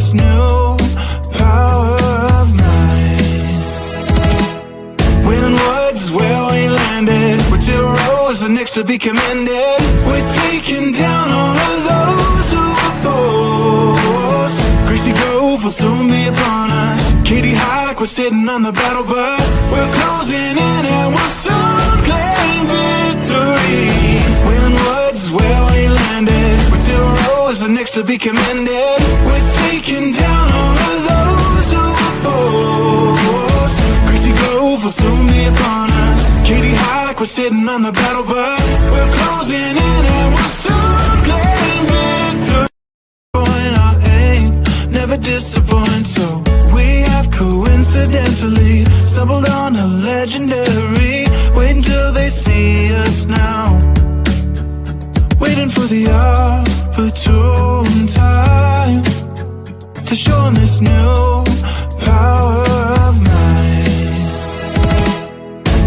this new power of mine. When words where we landed were 2 rows and next to be commended, we're taking down all of those who oppose. Greasy Grove will soon be upon us. Katie High, we're sitting on the battle bus. We're closing in and we'll soon claim victory. When words where we landed were 2 rows and next to be commended, we're taking down all of those who oppose. Greasy Grove will soon be upon us. Katie High, we're sitting on the battle bus. We're closing in and we'll soon claim victory. Our aim never disappoint, so we have coincidentally stumbled on a legendary. Wait until they see us now, waiting for the opportune time to show them this new power of mine.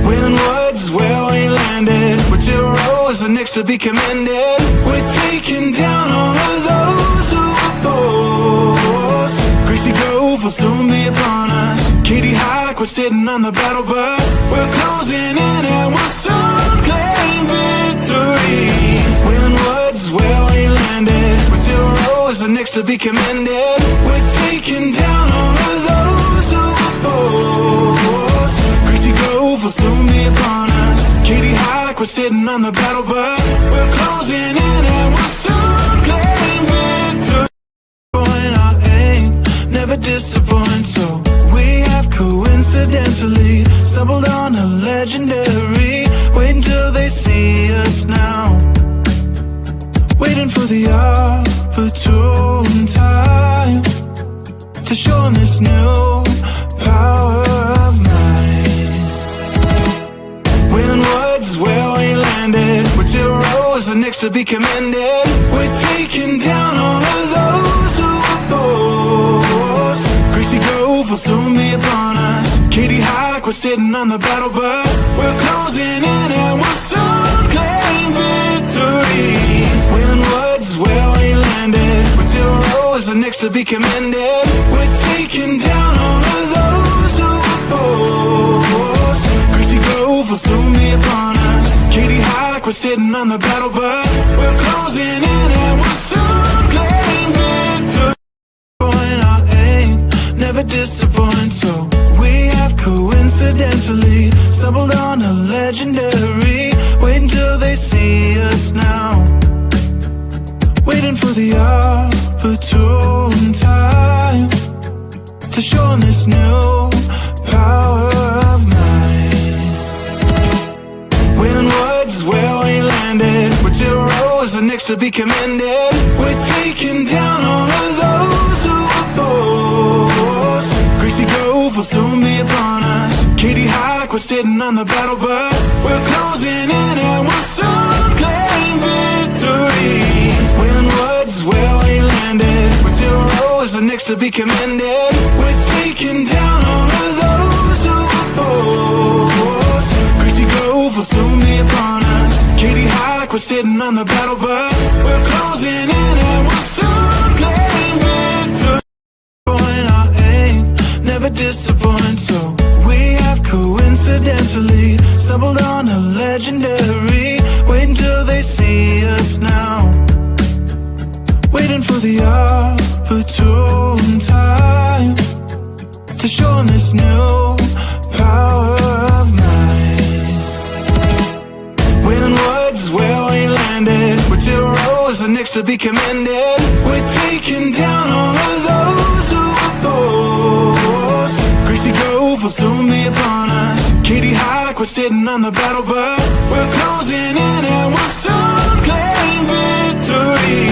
When words where we landed were 2 rows and next to be commended, we're taking down all of those who oppose. Greasy Grove will soon be upon us. Katie High, we're sitting on the battle bus. We're closing in and we'll soon claim victory. When words where we landed were 2 rows and next to be commended, we're taking down all of those who oppose. Greasy Grove will soon be upon us. Katie High, we're sitting on the battle bus. We're closing in and we'll soon claim victory. Our aim never disappoint, so we have coincidentally stumbled on a legendary. Wait until they see us now, waiting for the opportune time to show them this new power of mine. When words where we landed were 2 rows and next to be commended, we're taking down all of those who oppose. Greasy Grove will soon be upon us. Katie High, we're sitting on the battle bus. We're closing in and we'll soon claim victory. When words where we landed were 2 rows and next to be commended, we're taking down all of those who oppose. Greasy Grove will soon be upon us. Katie High, we're sitting on the battle bus. We're closing in and we'll soon claim victory. Our aim never disappoint, so we have coincidentally stumbled on a legendary. Wait until they see us now, waiting for the opportune time to show them this new power of mine. When words where we landed were 2 rows and next to be commended, we're taking down all of those who oppose. Greasy Grove will soon be upon us. Katie High, we're sitting on the battle bus. We're closing in and we'll soon claim victory. When words where we landed were 2 rows and next to be commended, we're taking down all of those who oppose. Greasy Grove will soon be upon us. Katie High, we're sitting on the battle bus. We're closing in and we'll soon claim victory. Our aim never disappoint, so we have coincidentally stumbled on a legendary. Wait until they see us now, waiting for the opportune time to show them this new power of mine. When words where we landed were 2 rows and next to be commended, we're taking down all of those who oppose. Greasy Grove will soon be upon us. Katie High, we're sitting on the battle bus. We're closing in and we'll soon claim victory.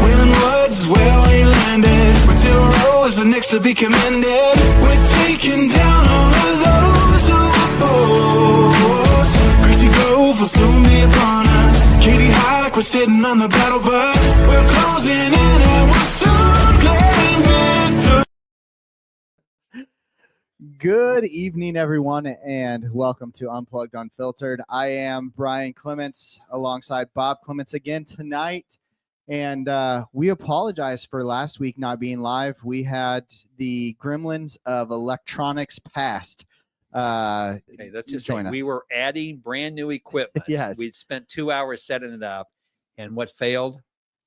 When words where we landed were 2 rows and next to be commended, we're taking down all of those who oppose. Greasy Grove will soon be upon us. Katie High, we're sitting on the battle bus. We're closing in and we'll soon claim victory. Good evening, everyone, and welcome to Unplugged Unfiltered. I am Brian Clements alongside Bob Clements again tonight. And we apologize for last week not being live. We had the gremlins of electronics past. Okay, let's just say we were adding brand new equipment. Yes. We'd spent 2 hours setting it up. And what failed?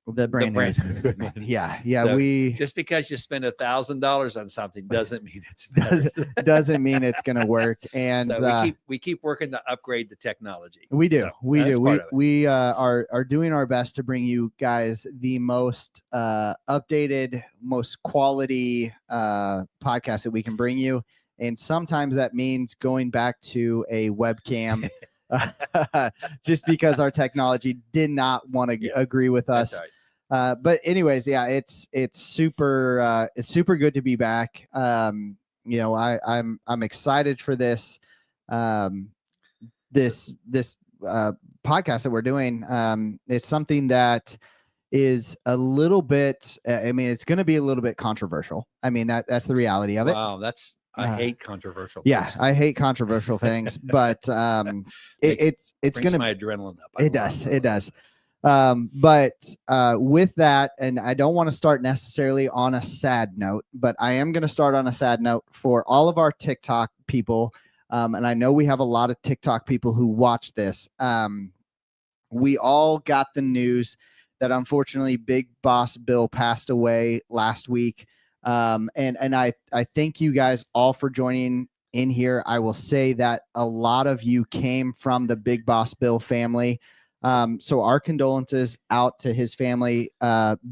The brand new equipment. Yeah. So we just because you spend $1,000 on something doesn't mean it's better. doesn't mean it's going to work. And so we keep working to upgrade the technology. We do. So we do. We are doing our best to bring you guys the most updated, most quality podcast that we can bring you. And sometimes that means going back to a webcam just because our technology did not want to agree with us. Right. But anyways, yeah, it's super good to be back. I'm excited for this this podcast that we're doing. It's something that is a little bit, it's going to be a little bit controversial. That's the reality of it. Wow, I hate controversial things. things. I hate controversial things, but it's going to my adrenaline up. It does. But with that, and I don't want to start necessarily on a sad note, but I am going to start on a sad note for all of our TikTok people. And I know we have a lot of TikTok people who watch this. We all got the news that unfortunately Big Boss Bill passed away last week. And I thank you guys all for joining in here. I will say that a lot of you came from the Big Boss Bill family. So our condolences out to his family.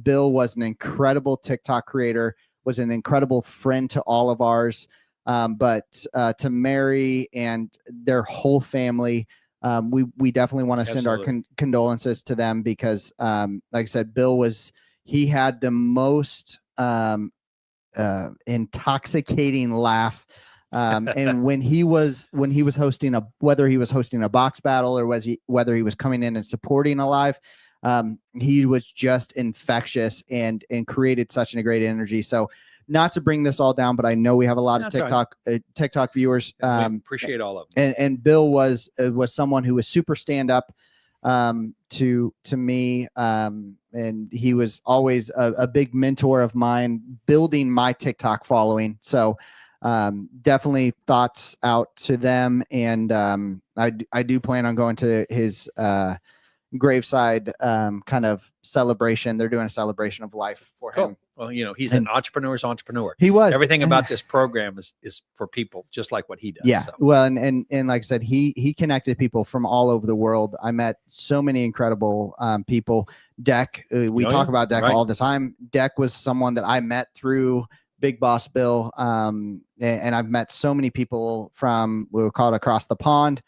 Bill was an incredible TikTok creator, was an incredible friend to all of ours. But to Mary and their whole family, we definitely want to send our condolences to them because, like I said, Bill he had the most intoxicating laugh. And when he was hosting whether he was hosting a box battle or whether he was coming in and supporting a live, he was just infectious and created such a great energy. So not to bring this all down, but I know we have a lot of TikTok viewers. We appreciate all of them. And Bill was someone who was super stand up to me. And he was always a big mentor of mine, building my TikTok following. So definitely thoughts out to them. And I do plan on going to his graveside kind of celebration. They're doing a celebration of life for him. Well, he's an entrepreneur's entrepreneur. He was. Everything about this program is for people just like what he does. Yeah. So. Well, and like I said, he connected people from all over the world. I met so many incredible people. Deck, we talk about Deck all the time. Deck was someone that I met through Big Boss Bill. And I've met so many people we'll call it across the pond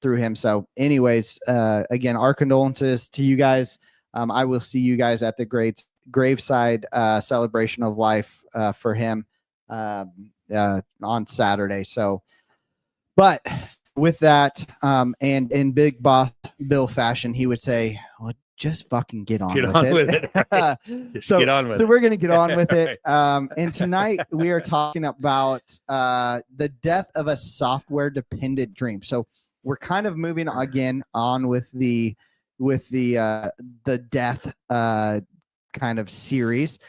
through him. So anyways, again, our condolences to you guys. I will see you guys at the graveside celebration of life for him on Saturday. So, but with that, and in Big Boss Bill fashion, he would say, well, just fucking get on with it. So we're going to get on with it. And tonight we are talking about the death of a software dependent dream. So we're kind of moving again on with the death kind of series.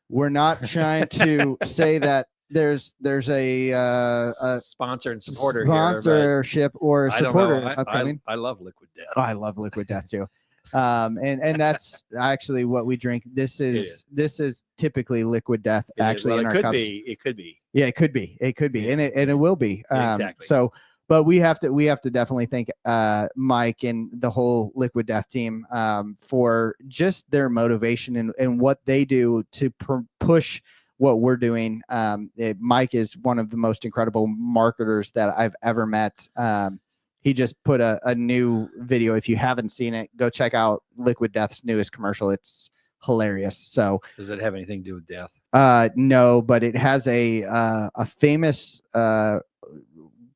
We're not trying to say that there's a sponsor and supporter sponsorship here, or supporter upcoming. I love Liquid Death. Oh, I love Liquid Death too. And that's actually what we drink. This is typically Liquid Death actually in our cups. It could be. Yeah, it could be. Yeah. And it will be. Exactly. So, but we have to definitely thank Mike and the whole Liquid Death team for just their motivation and what they do to push what we're doing. Mike is one of the most incredible marketers that I've ever met. He just put a new video. If you haven't seen it, go check out Liquid Death's newest commercial. It's hilarious. So does it have anything to do with death? No, but it has a famous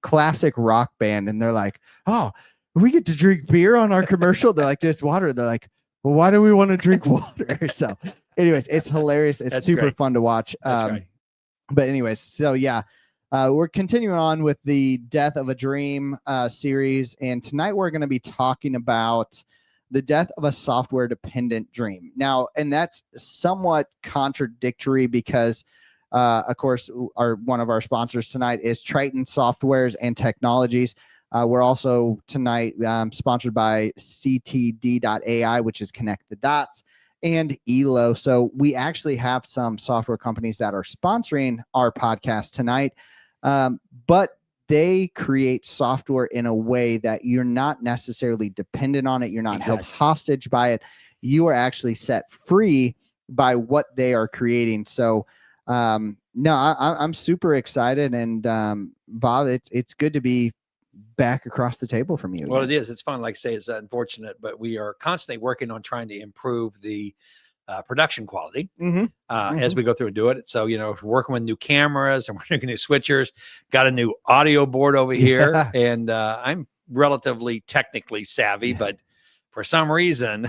classic rock band, and they're like, oh, we get to drink beer on our commercial. They're like, just water. They're like, well, why do we want to drink water? So anyways, it's hilarious. It's That's super great. fun to watch. But anyways, so yeah, we're continuing on with the Death of a Dream series. And tonight we're going to be talking about the death of a software dependent dream. Now, and that's somewhat contradictory because of course, one of our sponsors tonight is Triton Softwares and Technologies. We're also tonight sponsored by CTD.ai, which is Connect the Dots, and ELO. So we actually have some software companies that are sponsoring our podcast tonight, but they create software in a way that you're not necessarily dependent on it. You're not held hostage by it. You are actually set free by what they are creating. So no, I'm super excited, and Bob, it's good to be back across the table from you. Well, it is. It's fun. Like I say, it's unfortunate, but we are constantly working on trying to improve the production quality as we go through and do it. So, we're working with new cameras and we're doing new switchers, got a new audio board over here, and I'm relatively technically savvy, but for some reason,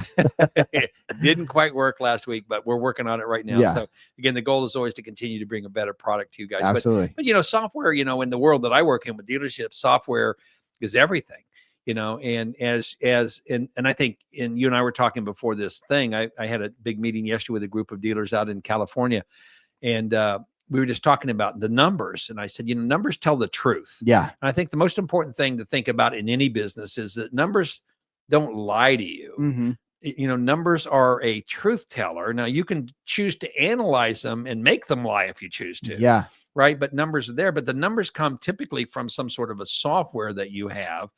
it didn't quite work last week, but we're working on it right now. So again, the goal is always to continue to bring a better product to you guys. Absolutely. But software, in the world that I work in with dealerships, software is everything, and and I think, and you and I were talking before this thing, I had a big meeting yesterday with a group of dealers out in California, and we were just talking about the numbers. And I said, numbers tell the truth. Yeah. And I think the most important thing to think about in any business is that numbers don't lie to you. Numbers are a truth teller. Now you can choose to analyze them and make them lie if you choose to. Yeah. Right. But numbers are there, but the numbers come typically from some sort of a software that you have.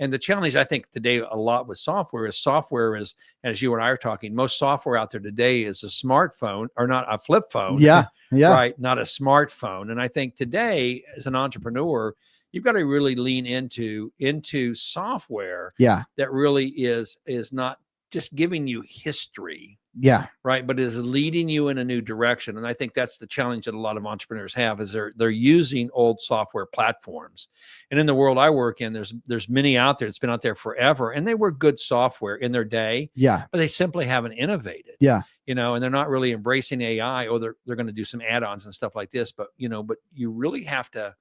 And the challenge, I think, today a lot with software is, as you and I are talking, most software out there today is a smartphone, or not a flip phone. Yeah. Right. Not a smartphone. And I think today, as an entrepreneur, you've got to really lean into software that really is not just giving you history, right, but is leading you in a new direction. And I think that's the challenge that a lot of entrepreneurs have, is they're using old software platforms. And in the world I work in, there's many out there. It's been out there forever, and they were good software in their day, but they simply haven't innovated. And they're not really embracing AI. They're going to do some add-ons and stuff like this, but you really have to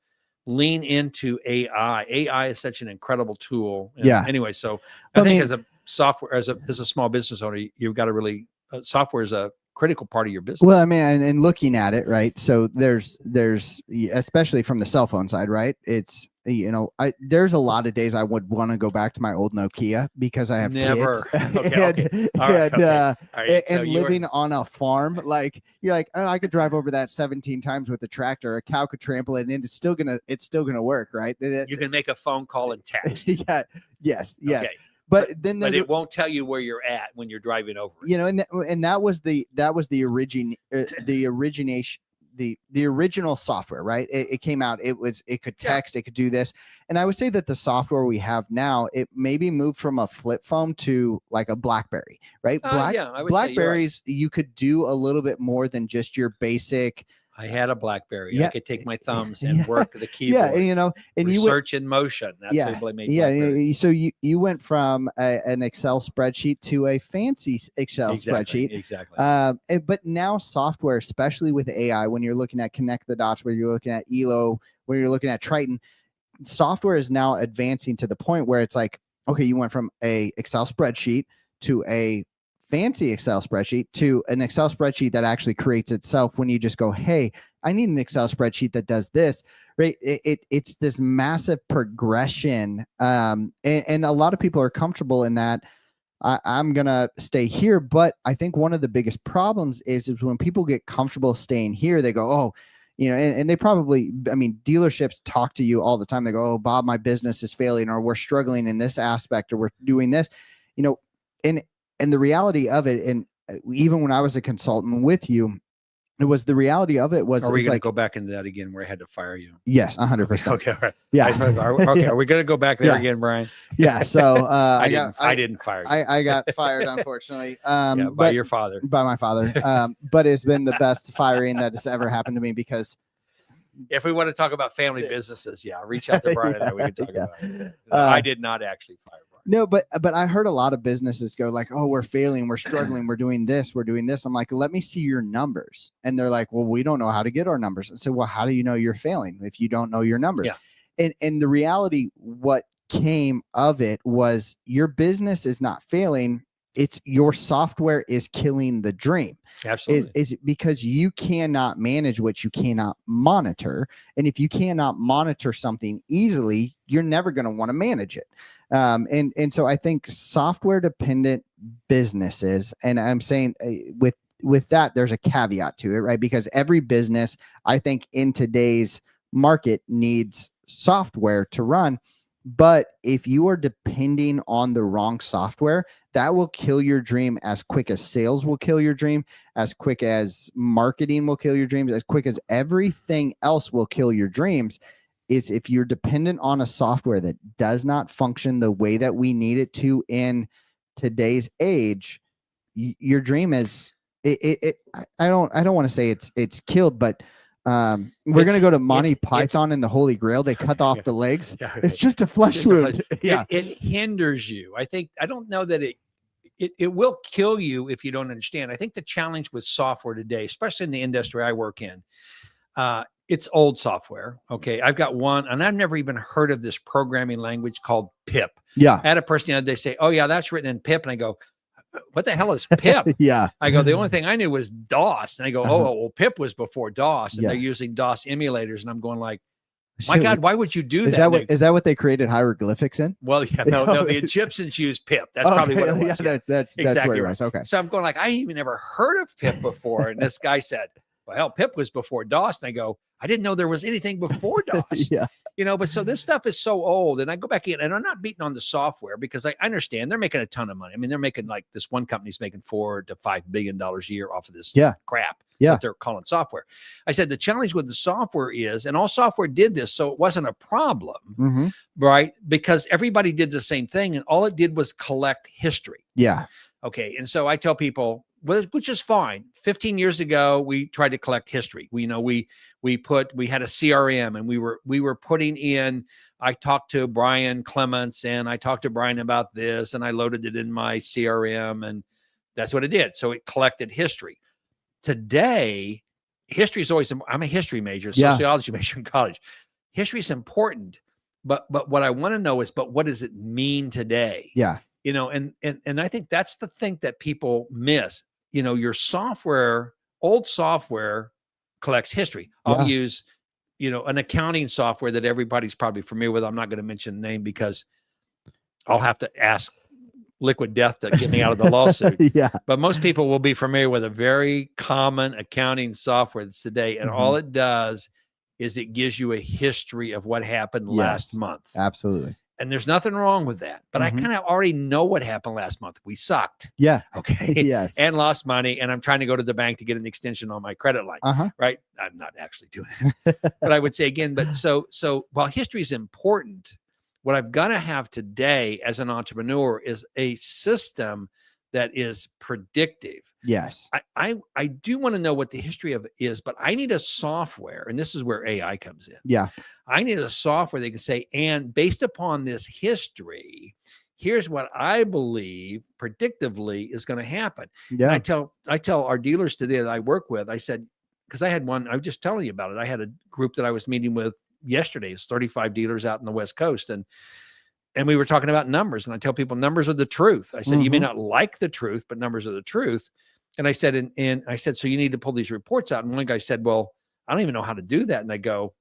lean into AI. AI is such an incredible tool. Anyway, so I think as a software, as a small business owner, you've got to really, software is a critical part of your business. Well, I mean, and looking at it, right? So there's, especially from the cell phone side, right? It's, there's a lot of days I would want to go back to my old Nokia because I have never. Kids. And living on a farm, like you're like, oh, I could drive over that 17 times with a tractor. A cow could trample it, and it's still gonna work, right? You can make a phone call and text. Yes. Okay. But it won't tell you where you're at when you're driving over. And that was the original software, right? It came out. It could text. It could do this. And I would say that the software we have now, it maybe moved from a flip phone to like a BlackBerry, right? I would Blackberries, say you could do a little bit more than just your basic. I had a BlackBerry. I could take my thumbs and work the keyboard. And research in motion. That's what made BlackBerry. So you went from an Excel spreadsheet to a fancy Excel spreadsheet. Exactly. But now software, especially with AI, when you're looking at Connect the Dots, where you're looking at ELO, where you're looking at Triton, software is now advancing to the point where it's like, okay, you went from a Excel spreadsheet to a fancy Excel spreadsheet to an Excel spreadsheet that actually creates itself when you just go, hey, I need an Excel spreadsheet that does this, right? It's this massive progression. And a lot of people are comfortable in that. I'm going to stay here. But I think one of the biggest problems is when people get comfortable staying here, they go, oh, and they probably, dealerships talk to you all the time. They go, oh, Bob, my business is failing, or we're struggling in this aspect, or we're doing this, and the reality of it, and even when I was a consultant with you, it was the reality of it was. Are we going to go back into that again where I had to fire you? Yes, 100%. Okay. All right. Yeah. Are we going to go back there again, Brian? Yeah. So I didn't fire you. I got fired, unfortunately. By your father. By my father. But it's been the best firing that has ever happened to me, because if we want to talk about family businesses, reach out to Brian and we can talk about it. I did not actually fire Brian. No, but I heard a lot of businesses go like, oh, we're failing, we're struggling, we're doing this. I'm like, let me see your numbers. And they're like, well, we don't know how to get our numbers. I said, well, how do you know you're failing if you don't know your numbers? And the reality, what came of it was, your business is not failing. it's your software is killing the dream. Absolutely. Is because you cannot manage what you cannot monitor. And if you cannot monitor something easily, you're never going to want to manage it. And so I think software dependent businesses, and I'm saying with that, there's a caveat to it, right? Because every business, I think, in today's market needs software to run. But if you are depending on the wrong software, that will kill your dream as quick as sales will kill your dream, as quick as marketing will kill your dreams, as quick as everything else will kill your dreams. Is if you're dependent on a software that does not function the way that we need it to in today's age, your dream is I don't want to say it's killed, but we're going to go to Monty Python and the Holy Grail. They cut off the legs. Yeah. It's just a flesh wound. Yeah. It hinders you. I don't know that it will kill you if you don't understand. I think the challenge with software today, especially in the industry I work in, it's old software. Okay. I've got one, and I've never even heard of this programming language called pip. Yeah. I had a person, they say, oh yeah, that's written in pip. And I go, what the hell is pip? Yeah. I go, the only thing I knew was DOS. And I go, oh, well, pip was before DOS, and they're using DOS emulators. And I'm going like, my God, why would you do that? Is that what they created hieroglyphics in? Well, yeah, no, the Egyptians used pip. That's probably what it was. Yeah, that's exactly where it right. was. Okay. So I'm going like, I even never heard of pip before. And this guy said, well, hell, pip was before DOS. And I go, I didn't know there was anything before DOS. Yeah. But so this stuff is so old, and I go back in, and I'm not beating on the software because I understand they're making a ton of money. I mean, they're making, like, this one company's making $4 to $5 billion a year off of this crap. Yeah. What they're calling software. I said, the challenge with the software is, and all software did this, so it wasn't a problem, right? Because everybody did the same thing, and all it did was collect history. Yeah. Okay. And so I tell people, which is fine. 15 years ago, we tried to collect history. We had a CRM, and we were putting in, I talked to Brian Clements, and I talked to Brian about this, and I loaded it in my CRM, and that's what it did. So it collected history. Today, history is always, I'm a history major, sociology major in college. History is important, but what I want to know is, but what does it mean today? Yeah. And I think that's the thing that people miss. Your software, old software collects history. I'll use, an accounting software that everybody's probably familiar with. I'm not going to mention the name because I'll have to ask Liquid Death to get me out of the lawsuit. Yeah. But most people will be familiar with a very common accounting software that's today. And all it does is it gives you a history of what happened last month. Absolutely. And there's nothing wrong with that. But I kind of already know what happened last month. We sucked. Yeah. Okay. Yes. And lost money. And I'm trying to go to the bank to get an extension on my credit line. Right. I'm not actually doing it. But I would say again, but so while history is important, what I've got to have today as an entrepreneur is a system that is predictive. Yes. I do want to know what the history of it is, but I need a software, and this is where AI comes in. Yeah. I need a software that can say, and based upon this history, here's what I believe predictively is going to happen. Yeah. And I tell our dealers today that I work with, I said, because I had one, I was just telling you about it. I had a group that I was meeting with yesterday. It's 35 dealers out in the West Coast. And we were talking about numbers. And I tell people numbers are the truth. I said, you may not like the truth, but numbers are the truth. And I said, and I said, so you need to pull these reports out. And one guy said, well, I don't even know how to do that. And I go,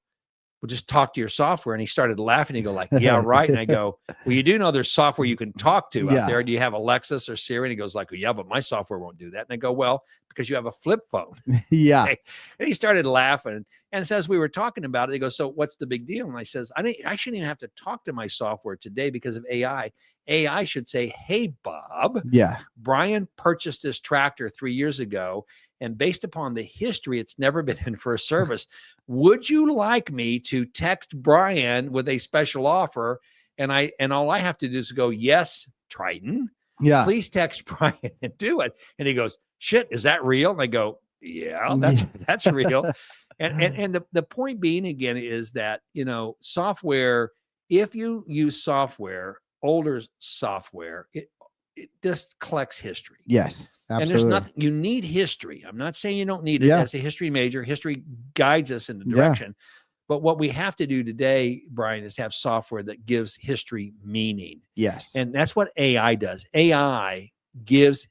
well, just talk to your software. And he started laughing. He go like, yeah, right. And I go, well, you do know there's software you can talk to out there. Do you have Alexis or Siri? And he goes like, well, yeah, but my software won't do that. And I go, well, because you have a flip phone. Yeah. Okay. And he started laughing. And so as we were talking about it, he goes, so what's the big deal? And I says, I shouldn't even have to talk to my software today because of AI. AI should say, hey, Bob, Brian purchased this tractor 3 years ago. And based upon the history, it's never been in for a service. Would you like me to text Brian with a special offer? And all I have to do is go, yes, Triton. Yeah. Please text Brian and do it. And he goes, shit, is that real? And I go, yeah, that's real. And the point being again is that, software, if you use software, older software, it just collects history. Yes. Absolutely. And there's nothing, you need history. I'm not saying you don't need it. As a history major, history guides us in the direction. But what we have to do today, Brian, is have software that gives history meaning. Yes. And that's what AI does. AI gives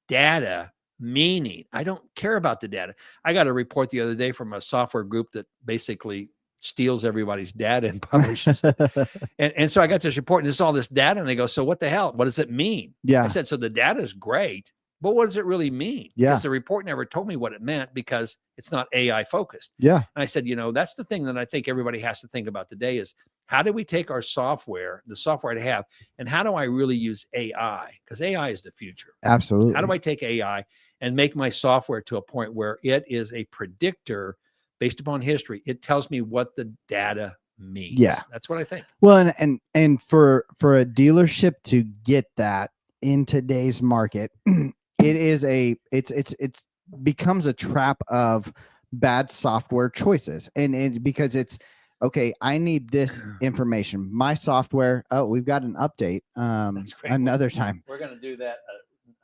data meaning. I don't care about the data. I got a report the other day from a software group that basically steals everybody's data and publishes it. And so I got this report and it's all this data and they go, so what the hell? What does it mean? Yeah. I said, so the data is great, but what does it really mean? Yeah. Because the report never told me what it meant because it's not AI focused. Yeah. And I said, that's the thing that I think everybody has to think about today is how do we take our software, the software I have, and how do I really use AI? Because AI is the future. Absolutely. How do I take AI and make my software to a point where it is a predictor based upon history? It tells me what the data means. Yeah. That's what I think. Well, and for a dealership to get that in today's market, it's becomes a trap of bad software choices. And because it's okay, I need this information. My software, we've got an update. Another time. We're going to do that.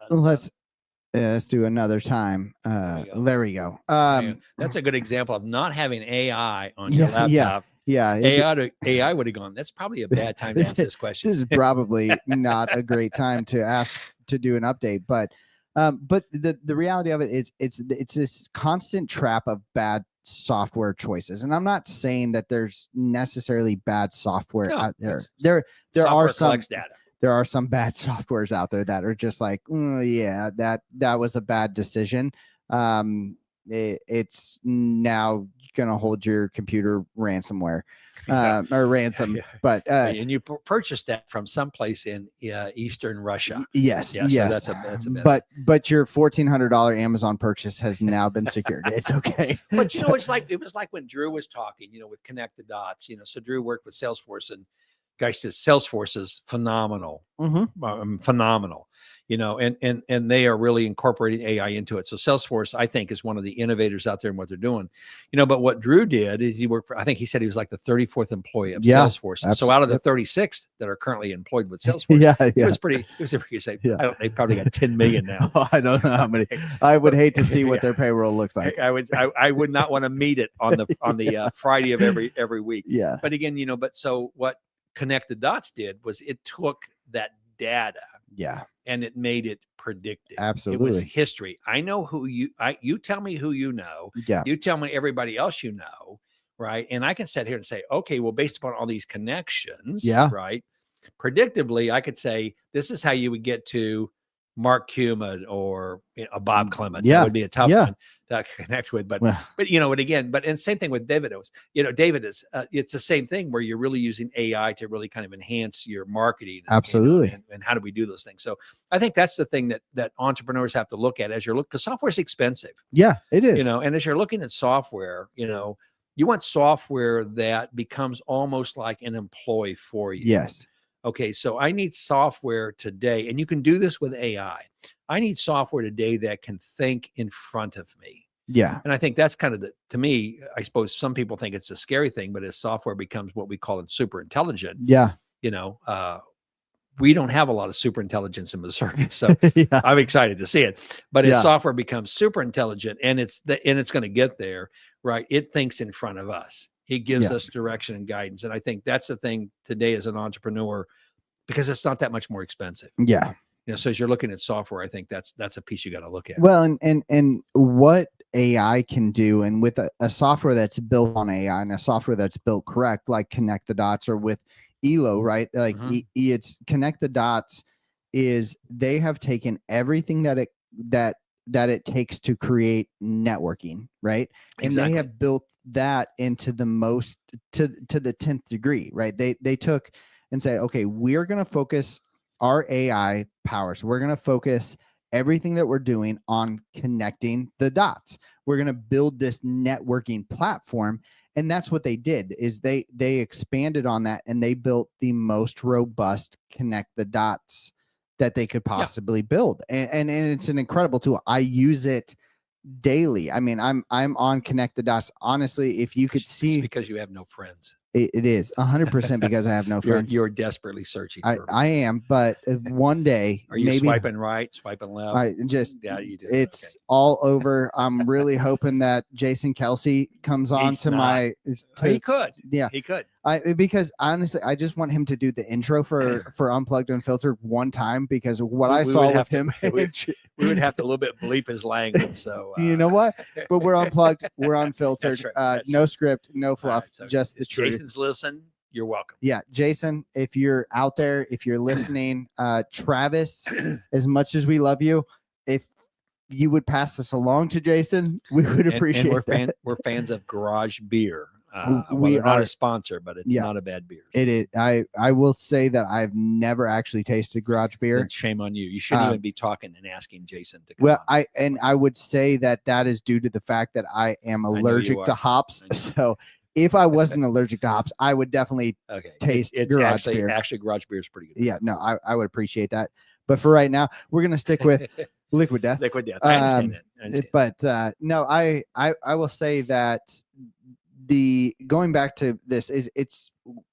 Let's do another time. There we go. That's a good example of not having AI on your laptop. Yeah. AI would have gone, that's probably a bad time to answer this question. This is probably not a great time to ask to do an update, but the reality of it is it's this constant trap of bad software choices. And I'm not saying that there's necessarily bad software out there. There are some data. There are some bad softwares out there that are just like, yeah, that was a bad decision. It's now going to hold your computer ransomware or ransom. But and you purchased that from someplace in Eastern Russia. Yes. Yeah, yes. So that's a bad. But your $1,400 Amazon purchase has now been secured. It's okay. But it was like when Drew was talking, with Connect the Dots, so Drew worked with Salesforce and guys, Salesforce is phenomenal, phenomenal, and they are really incorporating AI into it. So Salesforce, I think, is one of the innovators out there in what they're doing, but what Drew did is he worked for, I think he said he was like the 34th employee of Salesforce. Absolutely. So out of the 36 that are currently employed with Salesforce, it was a pretty good shape. Yeah. They probably got 10 million now. I don't know how many. I would hate to see what their payroll looks like. I would not want to meet it on the Friday of every week. Yeah. But again, but so what Connect the Dots did was it took that data and it made it predictive. Absolutely. It was history. I know who you tell me who you know. Yeah. You tell me everybody else you know, right? And I can sit here and say, okay, well, based upon all these connections, right? Predictably, I could say this is how you would get to Mark Cuman or a Bob Clements. That would be a tough one to connect with. But and same thing with David. David is it's the same thing where you're really using AI to really kind of enhance your marketing. Absolutely. And how do we do those things? So I think that's the thing that entrepreneurs have to look at as you're looking, because software is expensive. Yeah, it is. And as you're looking at software, you want software that becomes almost like an employee for you. Yes. Okay, so I need software today, and you can do this with AI. I need software today that can think in front of me. Yeah. And I think that's kind of to me, I suppose some people think it's a scary thing, but as software becomes what we call it super intelligent, we don't have a lot of super intelligence in Missouri. So I'm excited to see it. But as software becomes super intelligent and it's going to get there, right? It thinks in front of us. It gives us direction and guidance. And I think that's the thing today as an entrepreneur, because it's not that much more expensive. Yeah. So as you're looking at software, I think that's a piece you got to look at. Well, and what AI can do, and with a software that's built on AI and a software that's built correct, like Connect the Dots or with ELO, right? Like it's Connect the Dots is they have taken everything that it takes to create networking, right? Exactly. And they have built that into the most to the 10th degree, right? They took and said, okay, we're going to focus our AI powers. We're going to focus everything that we're doing on connecting the dots. We're going to build this networking platform. And that's what they did is they expanded on that and they built the most robust connect the dots that they could possibly build. And it's an incredible tool. I use it daily. I mean, I'm on Connect the Dots. Honestly, if you could see, it's because you have no friends. It is 100% because I have no friends. You're desperately searching. I am, but one day, are you maybe swiping right, swiping left? You do. It's all over. I'm really hoping that Jason Kelsey comes on to my. He could. Yeah, he could. Because honestly, I just want him to do the intro for Unplugged Unfiltered one time, because what I saw with him, we would have to a little bit bleep his language. So you know what? But we're unplugged, we're unfiltered, no script, no fluff, so just the truth. Jason's listen. You're welcome. Yeah, Jason, if you're out there, if you're listening, Travis, as much as we love you, if you would pass this along to Jason, we would appreciate and we're fans of Garage Beer. We are not a sponsor, but it's not a bad beer. It is. I will say that I've never actually tasted Garage Beer. Then shame on you. You shouldn't even be talking and asking Jason to come on. I would say that is due to the fact that I am allergic to hops. So if I wasn't allergic to hops, I would definitely taste Garage Beer. Actually, Garage Beer is pretty good. Yeah, no, I would appreciate that. But for right now, we're gonna stick with Liquid Death. Liquid Death. I understand that. But no, I will say that going back to this is it's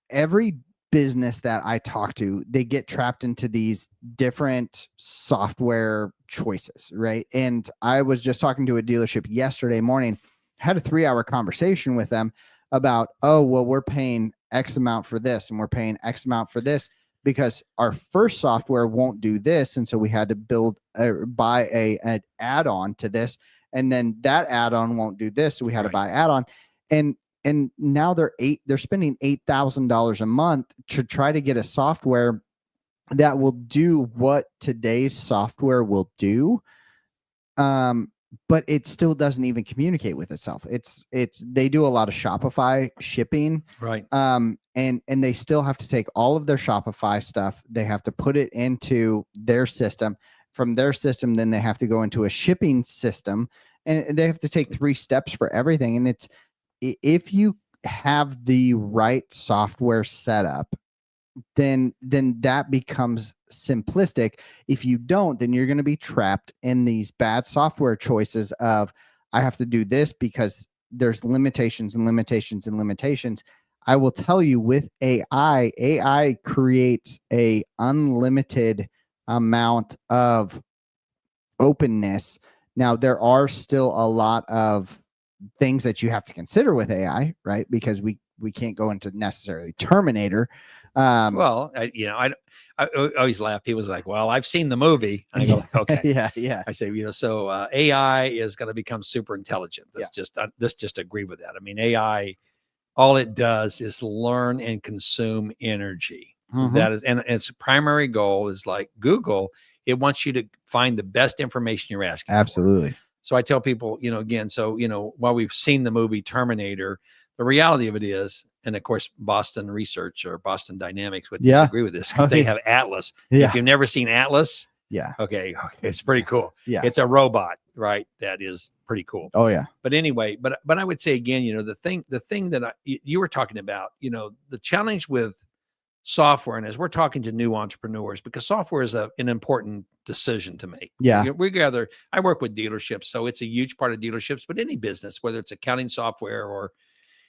every business that I talk to, they get trapped into these different software choices, right? And I was just talking to a dealership yesterday morning, had a 3-hour conversation with them about, oh, well, we're paying X amount for this and we're paying X amount for this because our first software won't do this. And so we had to buy an add-on to this. And then that add-on won't do this. So we had to buy add-on. And now they're spending $8,000 a month to try to get a software that will do what today's software will do. But it still doesn't even communicate with itself. They do a lot of Shopify shipping. Right. And they still have to take all of their Shopify stuff. They have to put it into their system. From their system, then they have to go into a shipping system, and they have to take 3 steps for everything. And if you have the right software setup, then that becomes simplistic. If you don't, then you're going to be trapped in these bad software choices of, I have to do this because there's limitations and limitations and limitations. I will tell you, with AI creates a unlimited amount of openness. Now, there are still a lot of things that you have to consider with AI, right? Because we can't go into necessarily Terminator. Well, I always laugh. People's like, well, I've seen the movie. And I go, like, okay. Yeah. I say, so AI is going to become super intelligent. Let's just agree with that. I mean, AI, all it does is learn and consume energy. Mm-hmm. That is, and its primary goal is like Google. It wants you to find the best information you're asking. Absolutely. For. So I tell people, again, while we've seen the movie Terminator, the reality of it is, and of course, Boston Research or Boston Dynamics would disagree with this because they have Atlas. Yeah. If you've never seen Atlas, okay, it's pretty cool. Yeah, it's a robot, right? That is pretty cool. Oh yeah. But anyway, but I would say again, the thing that you were talking about, the challenge with software, and as we're talking to new entrepreneurs, because software is an important decision to make. Yeah. I work with dealerships, so it's a huge part of dealerships, but any business, whether it's accounting software or,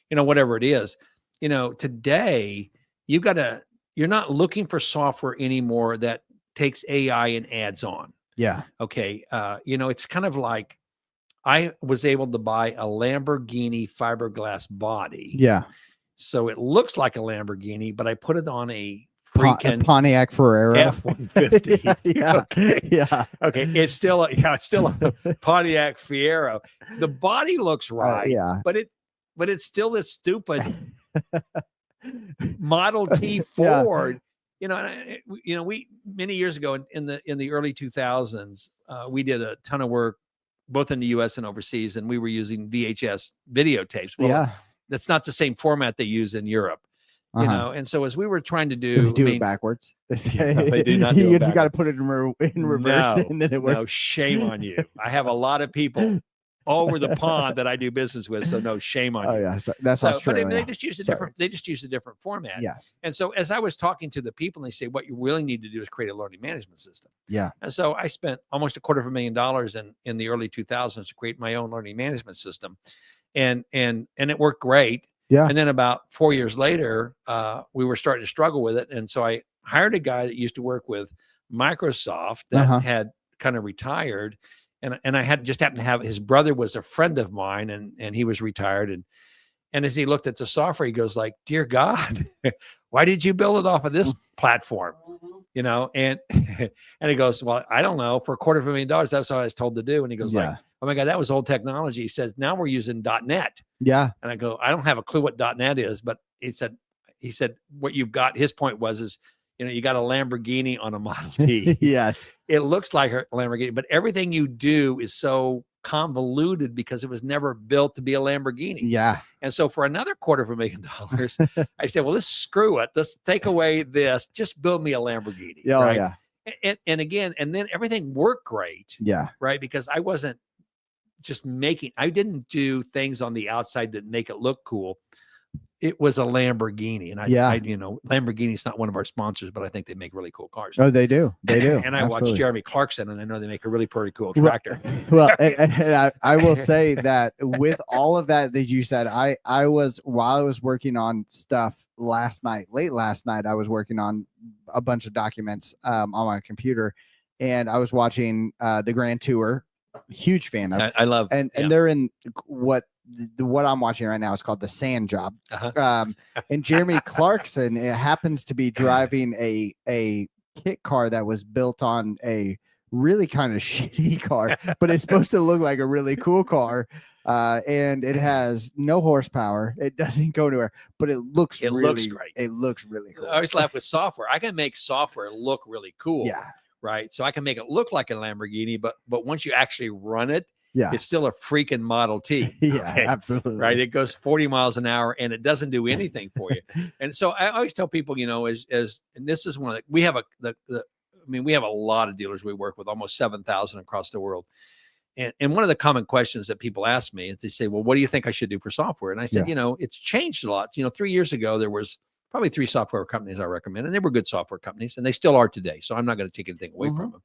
whatever it is, today you're not looking for software anymore that takes AI and adds on. Yeah. Okay. It's kind of like I was able to buy a Lamborghini fiberglass body. Yeah. So it looks like a Lamborghini, but I put it on a freaking Pontiac Ferrera F-150. Yeah. Okay. Yeah. Okay. It's still a Pontiac Fiero. The body looks right. Yeah. But it's still this stupid Model T Ford. Yeah. We many years ago in the early 2000s, we did a ton of work both in the US and overseas, and we were using VHS videotapes. Well, yeah. That's not the same format they use in Europe, and so as we were trying to do it backwards. They do not do you got to put it in reverse, and then it works. No, shame on you. I have a lot of people over the pond that I do business with, so no, shame on you. Oh yeah, that's Australia. But they just use a different format. Yeah. And so as I was talking to the people, and they say, what you really need to do is create a learning management system. Yeah. And so I spent almost $250,000 in the early 2000s to create my own learning management system. And it worked great. Yeah. And then about 4 years later, we were starting to struggle with it. And so I hired a guy that used to work with Microsoft that had kind of retired. And I happened to have, his brother was a friend of mine, and he was retired. And as he looked at the software, he goes like, dear God, why did you build it off of this platform? You know, and and he goes, well, I don't know. For $250,000, that's what I was told to do. And he goes like, oh my God, that was old technology. He says, now we're using .NET. Yeah. And I go, I don't have a clue what .NET is, but he said, what you've got, his point was, you know, you got a Lamborghini on a Model T. Yes. It looks like a Lamborghini, but everything you do is so convoluted because it was never built to be a Lamborghini. Yeah. And so for another $250,000, I said, well, let's screw it. Let's take away this. Just build me a Lamborghini. Yeah. Right? Yeah. And again, and then everything worked great. Yeah. Right. Because I wasn't just I didn't do things on the outside that make it look cool. It was a Lamborghini. And I you know, Lamborghini's not one of our sponsors, but I think they make really cool cars. Oh, they do. They do. And I watched Jeremy Clarkson, and I know they make a really pretty cool tractor. Well, and I will say that with all of that you said, I was, while I was working on stuff late last night, I was working on a bunch of documents on my computer, and I was watching the Grand Tour. Huge fan of. I love, and they're in what I'm watching right now is called The Sand Job. And Jeremy Clarkson, it happens to be driving a kit car that was built on a really kind of shitty car, but it's supposed to look like a really cool car. And it has no horsepower. It doesn't go anywhere, but it looks great. It looks really cool. I always laugh with software. I can make software look really cool. Yeah. Right. So I can make it look like a Lamborghini, but once you actually run it, yeah, it's still a freaking Model T. Yeah, absolutely. Right. It goes 40 miles an hour and it doesn't do anything for you. And so I always tell people, you know, and this is one of we have we have a lot of dealers we work with, almost 7,000 across the world. And one of the common questions that people ask me is they say, well, what do you think I should do for software? And I said, you know, it's changed a lot. You know, 3 years ago, there was probably 3 software companies I recommend, and they were good software companies, and they still are today. So I'm not going to take anything away from them.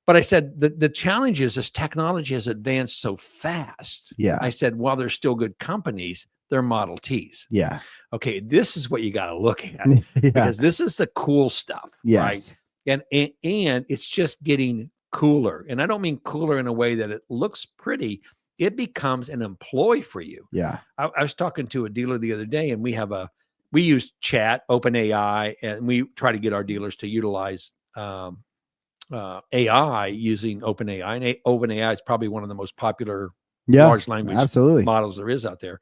But I said, the challenge is this technology has advanced so fast. Yeah. I said, while they're still good companies, they're Model Ts. Yeah. Okay, this is what you got to look at because this is the cool stuff. Yes. Right. And it's just getting cooler. And I don't mean cooler in a way that it looks pretty. It becomes an employee for you. Yeah. I was talking to a dealer the other day, and we use chat, OpenAI, and we try to get our dealers to utilize AI using OpenAI. And OpenAI is probably one of the most popular large language models there is out there.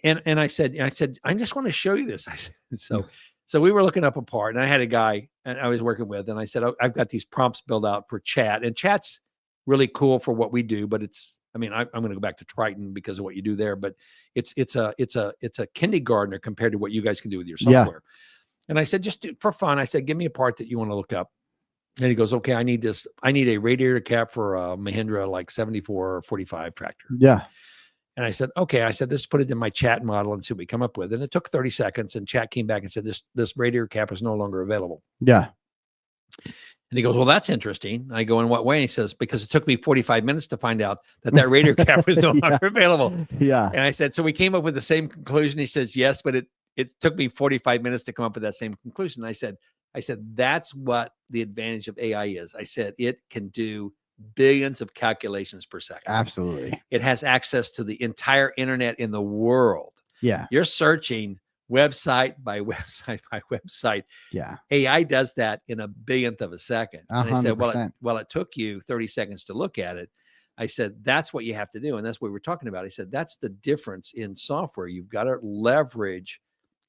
And I said, I just want to show you this. I said, so we were looking up a part, and I had a guy and I was working with, and I said, I've got these prompts built out for chat, and chat's really cool for what we do, but I'm going to go back to Triton because of what you do there, but it's a kindergartner compared to what you guys can do with your software. And I said, just for fun, I said, give me a part that you want to look up. And he goes, okay, I need a radiator cap for a Mahindra like 74 or 45 tractor. Yeah. And I said, okay, let's put it in my chat model and see what we come up with. And it took 30 seconds, and chat came back and said, this radiator cap is no longer available. Yeah. And he goes, well, that's interesting. I go, in what way? And he says, because it took me 45 minutes to find out that radiator cap was no longer available. Yeah. And I said, so we came up with the same conclusion. He says, yes, but it took me 45 minutes to come up with that same conclusion. I said, that's what the advantage of AI is. I said, it can do billions of calculations per second. Absolutely. It has access to the entire internet in the world. Yeah. You're searching website by website by website. Yeah. AI does that in a billionth of a second. 100%. And I said, well, it took you 30 seconds to look at it. I said, that's what you have to do. And that's what we're talking about. I said, that's the difference in software. You've got to leverage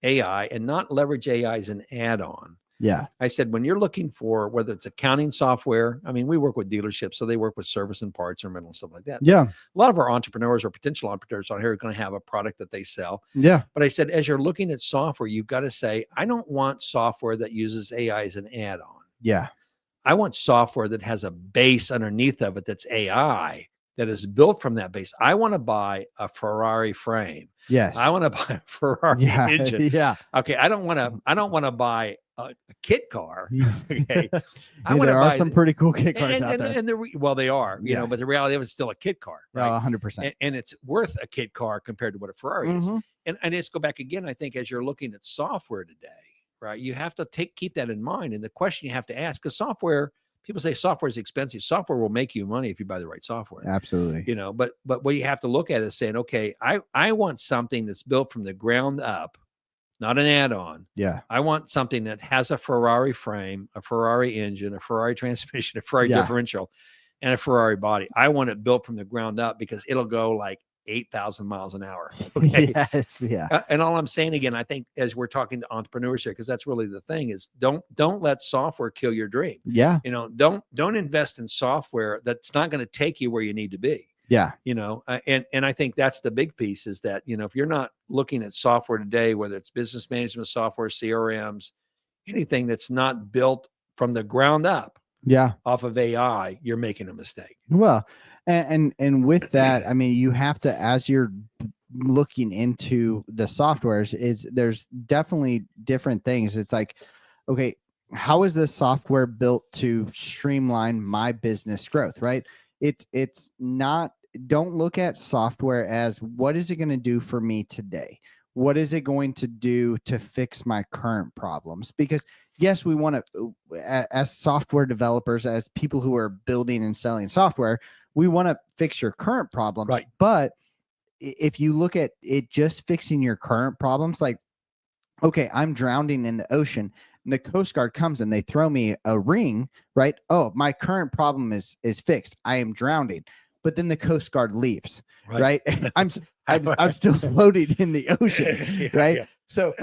AI and not leverage AI as an add-on. Yeah. I said, when you're looking for whether it's accounting software, I mean, we work with dealerships, so they work with service and parts or rental and stuff like that. Yeah. A lot of our entrepreneurs or potential entrepreneurs on here are going to have a product that they sell. Yeah. But I said, as you're looking at software, you've got to say, I don't want software that uses AI as an add-on. Yeah. I want software that has a base underneath of it that's AI that is built from that base. I want to buy a Ferrari frame. Yes. I want to buy a Ferrari engine. Yeah. Okay. I don't want to buy a kit car. Okay. There are some pretty cool kit cars out there. And they are, you know, but the reality of it's still a kit car. Right? 100%. And it's worth a kit car compared to what a Ferrari is. And let's go back again. I think as you're looking at software today, right, you have to keep that in mind. And the question you have to ask, because software people say software is expensive. Software will make you money if you buy the right software. Absolutely. You know, but what you have to look at is saying, okay, I want something that's built from the ground up, not an add-on. Yeah. I want something that has a Ferrari frame, a Ferrari engine, a Ferrari transmission, a Ferrari differential, and a Ferrari body. I want it built from the ground up because it'll go like 8,000 miles an hour. Okay. Yes. Yeah. And all I'm saying again, I think as we're talking to entrepreneurs here, because that's really the thing is don't let software kill your dream. Yeah. You know, don't invest in software that's not going to take you where you need to be. Yeah. You know, and I think that's the big piece is that, you know, if you're not looking at software today, whether it's business management software, CRMs, anything that's not built from the ground up, off of AI, you're making a mistake. Well, and with that, I mean, you have to, as you're looking into the softwares, there's definitely different things. It's like, okay, how is this software built to streamline my business growth, right? It's not, don't look at software as what is it going to do for me today? What is it going to do to fix my current problems? Because yes, we want to, as software developers, as people who are building and selling software, we want to fix your current problems. Right. But if you look at it just fixing your current problems, like, okay, I'm drowning in the ocean and the Coast Guard comes and they throw me a ring, right? Oh, my current problem is fixed. I am drowning. But then the Coast Guard leaves, right? I'm still floating in the ocean, right? Yeah. So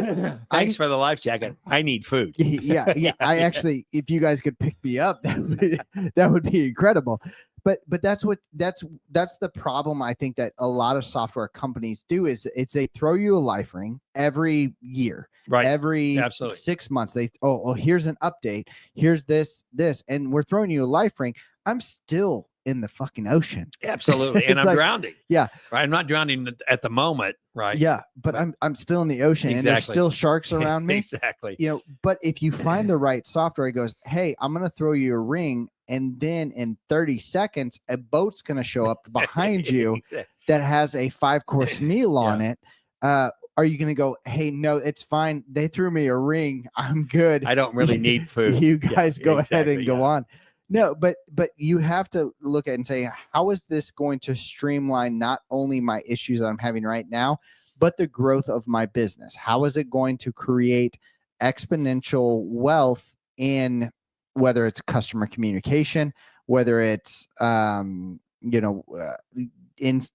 thanks for the life jacket. I need food. Yeah. I actually, if you guys could pick me up, that would be incredible. But that's the problem. I think that a lot of software companies do is they throw you a life ring every year, right? Every 6 months, they here's an update. Here's this, and we're throwing you a life ring. I'm still in the fucking ocean. Absolutely. And I'm like, drowning. Yeah. Right. I'm not drowning at the moment. Right. Yeah. But I'm still in the ocean and there's still sharks around me. Exactly. You know, but if you find the right software, it goes, hey, I'm going to throw you a ring. And then in 30 seconds, a boat's going to show up behind you that has a 5-course meal on it. Are you going to go, hey, no, it's fine. They threw me a ring. I'm good. I don't really need food. You guys go ahead and go on. No, but you have to look at it and say, how is this going to streamline not only my issues that I'm having right now, but the growth of my business? How is it going to create exponential wealth in whether it's customer communication, whether it's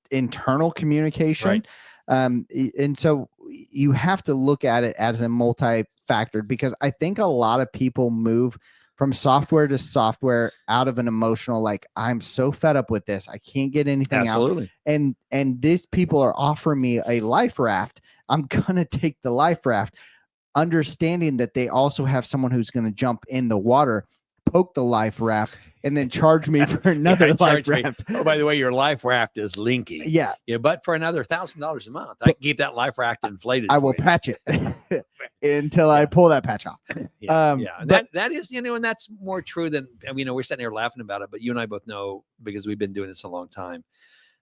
internal communication, right. And so you have to look at it as a multi-factored, because I think a lot of people move from software to software out of an emotional, like, I'm so fed up with this, I can't get anything out. And these people are offering me a life raft. I'm gonna take the life raft, understanding that they also have someone who's going to jump in the water, poke the life raft, and then charge me for another life raft. Oh, by the way, your life raft is linky. Yeah. But for another $1,000 a month, I can keep that life raft inflated. I will patch it until I pull that patch off. But that is, and that's more true than, we're sitting here laughing about it, but you and I both know, because we've been doing this a long time.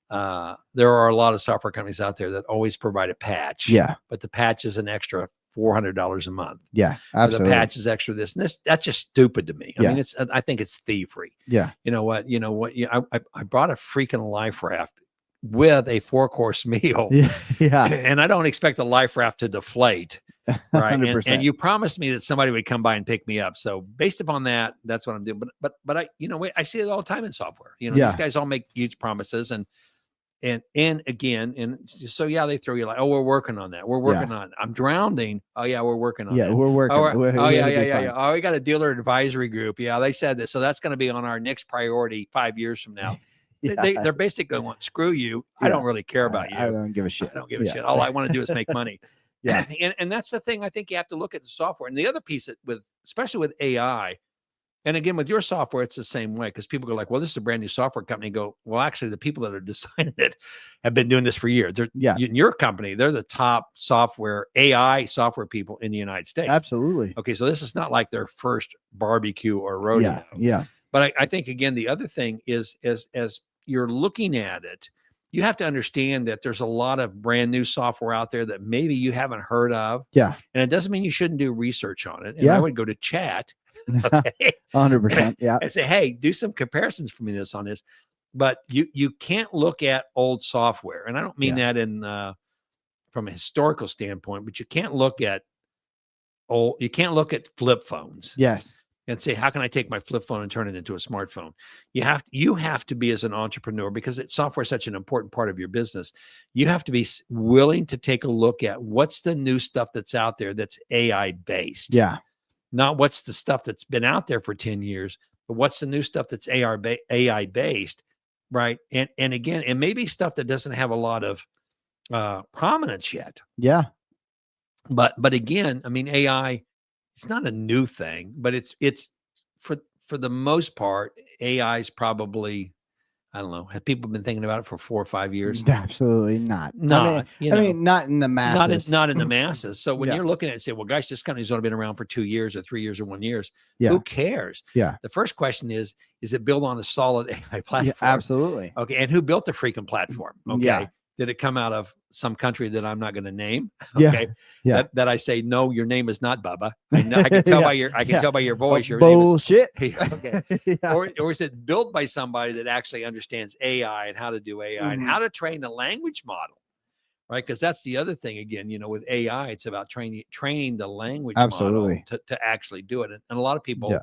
There are a lot of software companies out there that always provide a patch. Yeah. But the patch is an extra $400 a month. Yeah, absolutely. The patch is extra this and this. That's just stupid to me. I mean, I think it's thievery. Yeah. You know what? I brought a freaking life raft with a 4-course meal. Yeah. And I don't expect the life raft to deflate. Right. And you promised me that somebody would come by and pick me up. So based upon that, that's what I'm doing. But I, I see it all the time in software. These guys all make huge promises and again, so they throw you like, oh, we're working on that. We're working on it. I'm drowning. Oh yeah, we're working on that. We're working. Yeah. Oh, we got a dealer advisory group. Yeah, they said this. So that's going to be on our next priority 5 years from now. They're basically going, screw you. I don't really care about you. I don't give a shit. I don't give a shit. All I want to do is make money. And that's the thing. I think you have to look at the software. And the other piece especially with AI, and again, with your software, it's the same way, because people go like, well, this is a brand new software company. Go, well, actually, the people that are designing it have been doing this for years. In your company, they're the top AI software people in the United States. Absolutely. Okay, so this is not like their first barbecue or rodeo. Yeah. But I think, again, the other thing is, as you're looking at it, you have to understand that there's a lot of brand new software out there that maybe you haven't heard of. Yeah. And it doesn't mean you shouldn't do research on it. And I would go to chat Okay. 100%. Yeah. I say, hey, do some comparisons for me on this. But you can't look at old software. And I don't mean that in from a historical standpoint, but you can't look at flip phones. Yes. And say, how can I take my flip phone and turn it into a smartphone? You have to be, as an entrepreneur, because software is such an important part of your business. You have to be willing to take a look at what's the new stuff that's out there that's AI based. Yeah. Not what's the stuff that's been out there for 10 years, but what's the new stuff that's AI based, right? And again, it may be stuff that doesn't have a lot of prominence yet. Yeah. But again, I mean, AI, it's not a new thing, but it's for the most part, AI is probably, I don't know, have people been thinking about it for 4 or 5 years? Absolutely not. Not, I mean, not in the masses. Not in the masses. So when you're looking at it and say, well, gosh, this company's only been around for 2 years or 3 years or 1 year. Who cares? Yeah. The first question is it built on a solid AI platform? Yeah, absolutely. Okay. And who built the freaking platform? Okay. Yeah. Did it come out of some country that I'm not going to name? Okay. Yeah. That I say, no, your name is not Bubba. I can tell by your, tell by your voice. Your bullshit. Name is, okay. Or is it built by somebody that actually understands AI and how to do AI and how to train the language model? Right. Because that's the other thing, again, with AI, it's about training the language model to actually do it. And a lot of people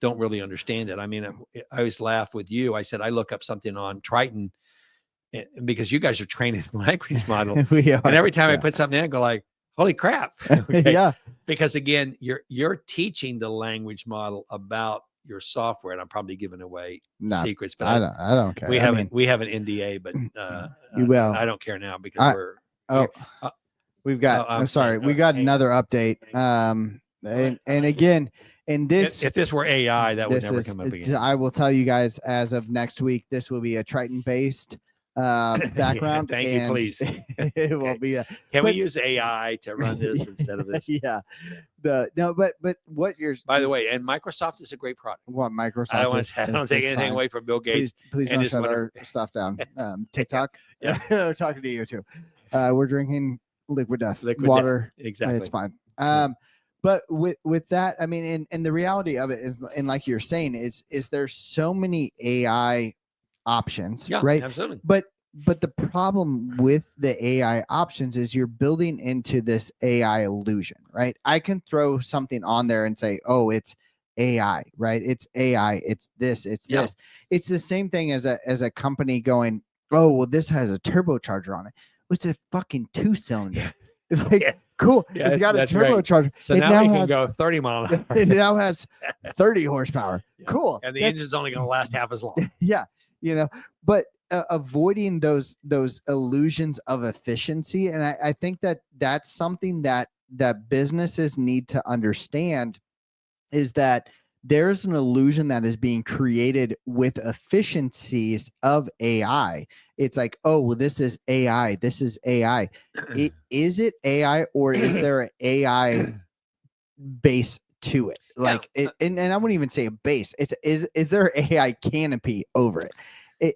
don't really understand it. I mean, I always laugh with you. I said, I look up something on Triton, because you guys are training the language model. We are. And every time I put something in, I go like, holy crap. Okay? Yeah. Because again, you're teaching the language model about your software, and I'm probably giving away secrets, but I don't care. We have an NDA, but I don't care now because we've got, I'm sorry. We got another update. And again, in this, if this were AI, that would never come up again. I will tell you guys, as of next week, this will be a Triton based background. Thank you, please. It will be Can we use AI to run this instead of this? Yeah. But what you're, by the way, and Microsoft is a great product. What Microsoft I don't take anything away from Bill Gates. Please don't shut our stuff down. TikTok. We're talking to you too. We're drinking liquid death water. Exactly. It's fine. But with that, I mean, and the reality of it is, and like you're saying, is there's so many AI options, right? Absolutely. But the problem with the AI options is you're building into this AI illusion, right? I can throw something on there and say, oh, it's AI, right? It's AI. It's this. It's this. It's the same thing as a company going, oh, well, this has a turbocharger on it. It's a fucking 2-cylinder. It's like, cool. It's got a turbocharger. Right. So now we can go 30 miles an hour. It now has 30 horsepower. Cool. And the engine's only going to last half as long. Yeah. But avoiding those illusions of efficiency. And I think that's something that businesses need to understand, is that there's an illusion that is being created with efficiencies of AI. It's like, oh, well, this is AI. This is AI. Is it AI, or is there an AI base to it? Like, and I wouldn't even say a base. Is there an AI canopy over it?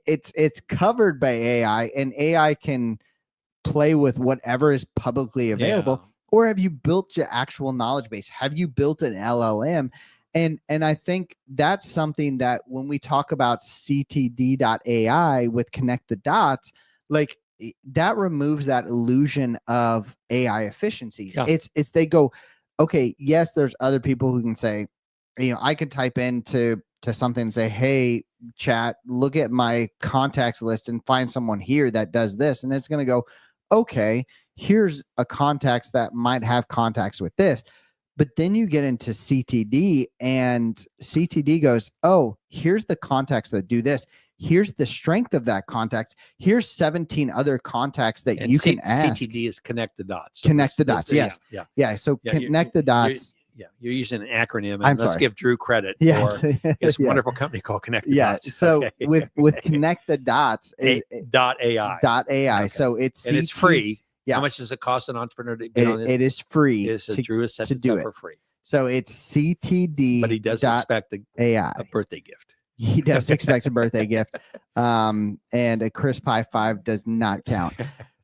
It's covered by AI, and AI can play with whatever is publicly available. Or have you built your actual knowledge base? Have you built an LLM? And I think that's something that when we talk about CTD.ai with Connect the Dots, like, that removes that illusion of AI efficiency. It's they go, okay, yes, there's other people who can say, I could type into something and say, hey, chat, look at my contacts list and find someone here that does this. And it's going to go, okay, here's a contacts that might have contacts with this. But then you get into CTD, and CTD goes, oh, here's the contacts that do this. Here's the strength of that contact. Here's 17 other contacts that you can ask. CTD is connect the dots. Connect the dots. Yes. Yeah. So connect the dots. You're using an acronym, and let's give Drew credit for this wonderful company called Connect the Dots. So with Connect the Dots is .ai. .ai. So it's it's free. Yeah. How much does it cost an entrepreneur to get on this? It is free. Drew has set it up for free. So it's CTD. But he does expect a birthday gift. He does expect a birthday gift. And a crisp high five does not count.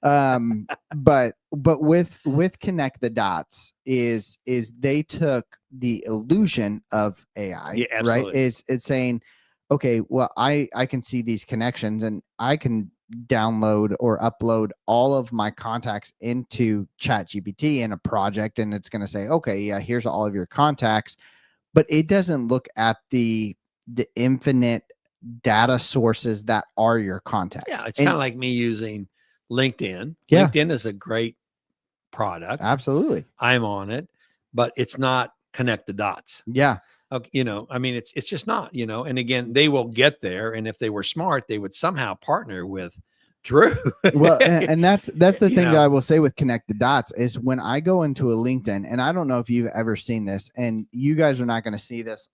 But with Connect the Dots is they took the illusion of AI, Yeah, right? absolutely. It's saying, okay, well, I can see these connections and I can download or upload all of my contacts into ChatGPT in a project, and it's going to say, okay, yeah, here's all of your contacts, but it doesn't look at the infinite data sources that are your contacts. Yeah, it's And kind of like me using LinkedIn. Yeah. LinkedIn is a great product. absolutely. I'm on it, but it's not connect the dots. Yeah. Okay, I mean, it's just not, and again, they will get there. And if they were smart, they would somehow partner with Drew. Well, and that's the You thing that know. I will say with connect the dots is when I go into a LinkedIn, and I don't know if you've ever seen this, and you guys are not going to see this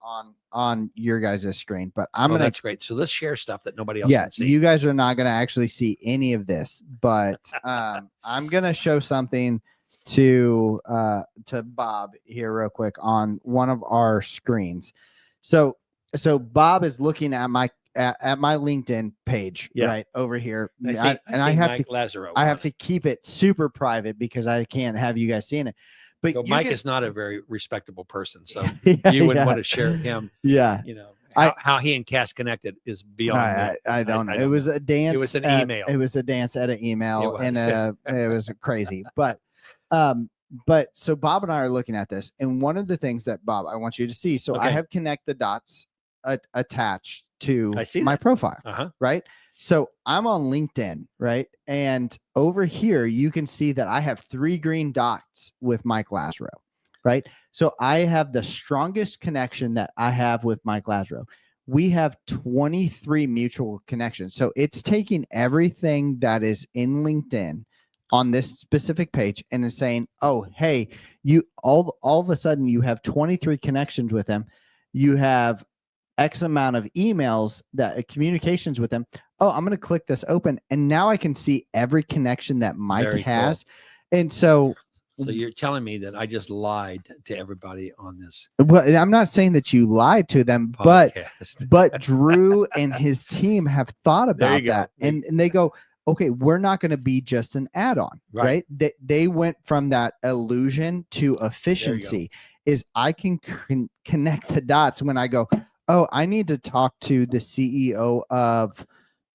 on your guys' screen, but I'm gonna That's great. So let's share stuff that nobody else yeah, can see. you guys are not going to actually see any of this, but I'm going to show something to Bob here real quick on one of our screens. So Bob is looking at my LinkedIn page right over here. I have to Lazaro. I have to keep it super private because I can't have you guys seeing it. But So Mike is not a very respectable person, so Yeah, you wouldn't yeah. want to share him. Yeah. How he and Cass connected is beyond me. I don't know. I It don't was know. a dance. It was an email. It was a dance at an email, It was. and it was crazy. But so Bob and I are looking at this, and one of the things that Bob, I want you to see. So I Okay. have connect the dots attached to I see my that. profile, right? So I'm on LinkedIn, right? And over here, you can see that I have 3 green dots with Mike Lazaro, right? So I have the strongest connection that I have with Mike Lazaro. We have 23 mutual connections. So it's taking everything that is in LinkedIn on this specific page and is saying, oh, hey, you all of a sudden you have 23 connections with him. You have X amount of emails that communications with them. Oh, I'm going to click this open, and now I can see every connection that Mike Very has. Cool. And so you're telling me that I just lied to everybody on this. Well, I'm not saying that you lied to them, podcast. but Drew and his team have thought about that, and they go, okay, we're not going to be just an add-on, right? They went from that illusion to efficiency. Is I can connect the dots when I go, oh, I need to talk to the CEO of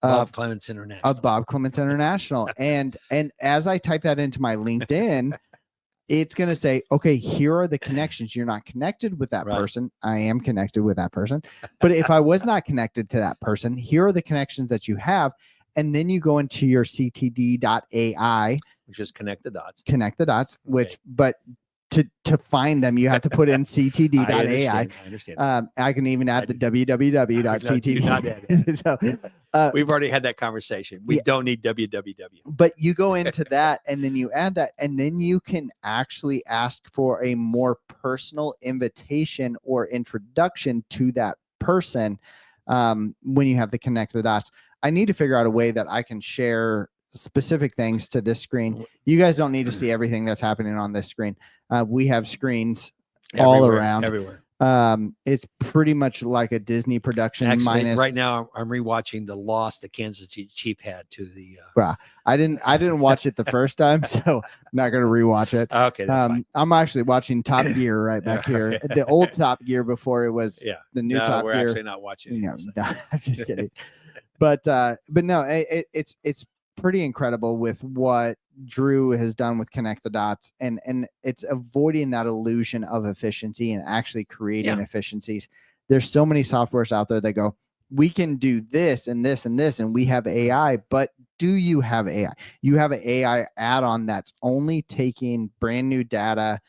Bob Clements International. and as I type that into my LinkedIn, it's going to say, okay, here are the connections. You're not connected with that person. I am connected with that person. But if I was not connected to that person, here are the connections that you have. And then you go into your ctd.ai, which is connect the dots, which, but to find them, you have to put in ctd.ai. I understand. I can even add the www.ctd. So we've already had that conversation. We don't need www. But you go into that, and then you add that, and then you can actually ask for a more personal invitation or introduction to that person when you have the connect the dots. I need to figure out a way that I can share specific things to this screen. You guys don't need to see everything that's happening on this screen. We have screens all around everywhere. It's pretty much like a Disney production. Actually, minus right now I'm rewatching the loss the Kansas City Chief had to the I didn't watch it the first time, so I'm not going to rewatch it. Okay, that's fine. I'm actually watching Top Gear right back here, the old Top Gear before it was the new Top Gear. We're actually not watching it. No, I'm just kidding. But no, it's pretty incredible with what Drew has done with Connect the Dots, and it's avoiding that illusion of efficiency and actually creating efficiencies. There's so many softwares out there that go, we can do this and this and this, and we have AI, but do you have AI? You have an AI add-on that's only taking brand new data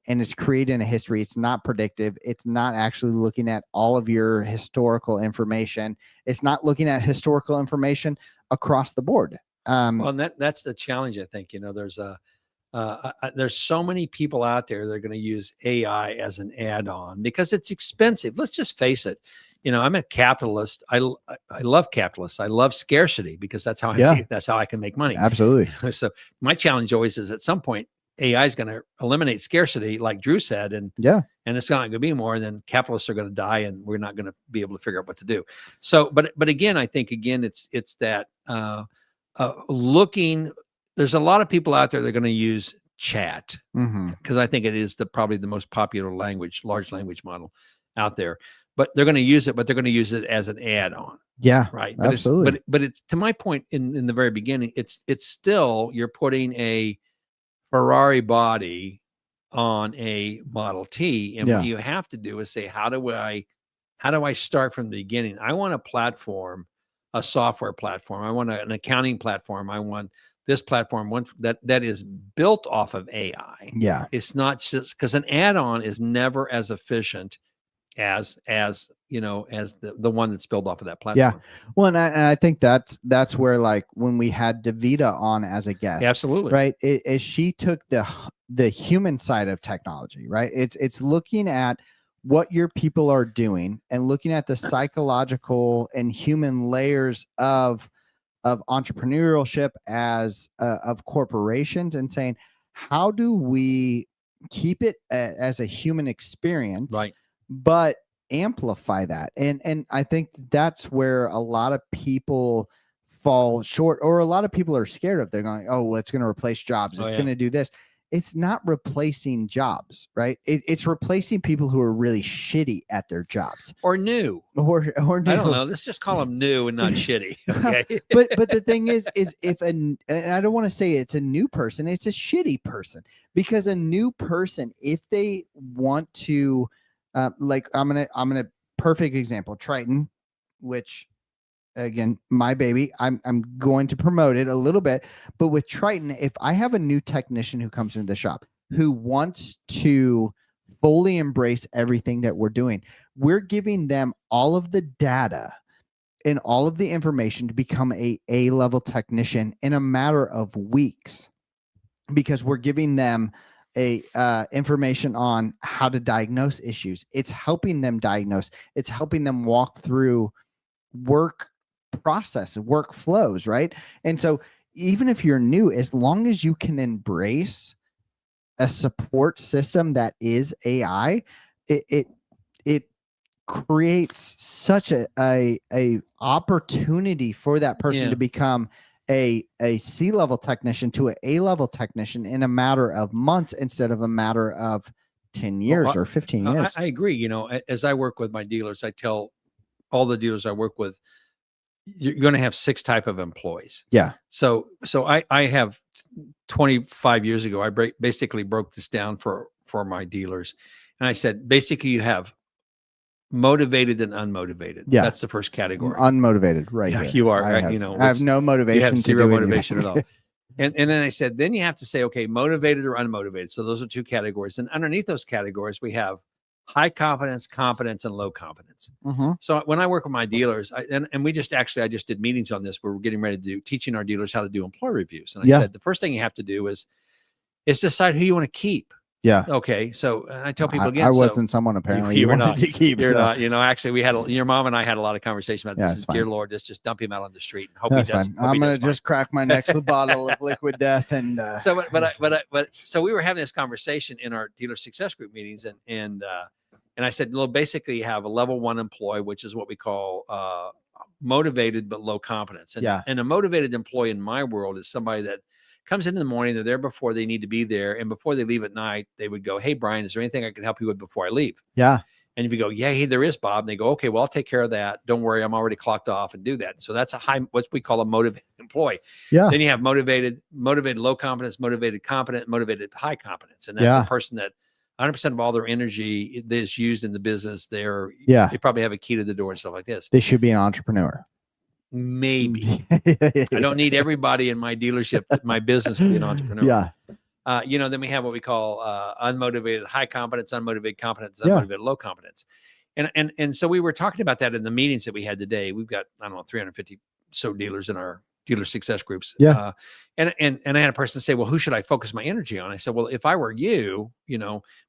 and it's creating a history. It's not predictive. It's not actually looking at all of your historical information. It's not looking at historical information across the board. Well, and that's the challenge. I think, there's so many people out there that are going to use AI as an add-on because it's expensive. Let's just face it. I'm a capitalist. I love capitalists. I love scarcity because that's how I can make money. Absolutely. So my challenge always is at some point, AI is going to eliminate scarcity, like Drew said, and it's not going to be more. And then capitalists are going to die, and we're not going to be able to figure out what to do. So, but again, I think it's that looking. There's a lot of people out there that are going to use chat, because I think it is probably the most popular large language model out there. But they're going to use it, but they're going to use it as an add-on. Yeah, right. Absolutely. But it's to my point in the very beginning, it's still, you're putting a Ferrari body on a Model T, and what you have to do is say, how do I start from the beginning? I want a platform, a software platform. I want an accounting platform. I want this platform that is built off of AI. Yeah. It's not just because an add-on is never as efficient as the one that's built off of that platform. Yeah. Well, and I think that's where, like, when we had Davita on as a guest, absolutely, right, as she took the human side of technology, right, it's looking at what your people are doing and looking at the psychological and human layers of entrepreneurship as of corporations, and saying, how do we keep it as a human experience, right, but amplify that? And I think that's where a lot of people fall short, or a lot of people are scared of. They're going, oh, well, it's going to replace jobs, it's going to do this. It's not replacing jobs, right? It's replacing people who are really shitty at their jobs, or new. New. I don't know. Let's just call them new and not shitty. Okay. but the thing is if and I don't want to say it's a new person, it's a shitty person, because a new person, if they want to, like, I'm gonna perfect example, Triton, which, again, my baby, I'm going to promote it a little bit. But with Triton, if I have a new technician who comes into the shop who wants to fully embrace everything that we're doing, we're giving them all of the data and all of the information to become a A-level technician in a matter of weeks, because we're giving them information on how to diagnose issues. It's helping them diagnose. It's helping them walk through work process, workflows, right? And so even if you're new, as long as you can embrace a support system that is AI, it creates such a opportunity for that person to become a C-level technician to an A-level technician in a matter of months instead of a matter of 10 years or 15 years. I agree. As I work with my dealers, I tell all the dealers I work with, you're going to have 6 type of employees. Yeah. So I have 25 years ago, I basically broke this down for my dealers. And I said, basically you have motivated and unmotivated. Yeah. That's the first category. Unmotivated. Right. Yeah, here. you are. I have no motivation. You have zero motivation at all. And then I said, then you have to say, okay, motivated or unmotivated. So those are 2 categories. And underneath those categories, we have high confidence, competence, and low confidence. So when I work with my dealers, I just did meetings on this where we're getting ready to teaching our dealers how to do employee reviews. And I said, the first thing you have to do is decide who you want to keep. Yeah. Okay. So I tell people again, I wasn't someone apparently you were not to keep. You're not. Actually, your mom and I had a lot of conversation about this. Dear Lord, just dump him out on the street and hope he does. I'm gonna just crack my next bottle of liquid death and. So we were having this conversation in our dealer success group meetings, and I said, well, basically you have a level 1 employee, which is what we call motivated but low competence. And a motivated employee in my world is somebody that comes in the morning, they're there before they need to be there. And before they leave at night, they would go, hey, Brian, is there anything I can help you with before I leave? Yeah. And if you go, yeah, hey, there is, Bob. And they go, okay, well, I'll take care of that. Don't worry. I'm already clocked off and do that. So that's what we call a motivated employee. Yeah. Then you have motivated, low competence, motivated, competent, motivated, high competence. And that's a person that 100% of all their energy is used in the business. They probably have a key to the door and stuff like this. They should be an entrepreneur. Maybe. I don't need everybody in my dealership, my business to be an entrepreneur. Yeah. Then we have what we call unmotivated, high competence, unmotivated, competence, unmotivated, low competence. And so we were talking about that in the meetings that we had today. We've got, 350 so dealers in our dealer success groups. Yeah. And I had a person say, well, who should I focus my energy on? I said, well, if I were you,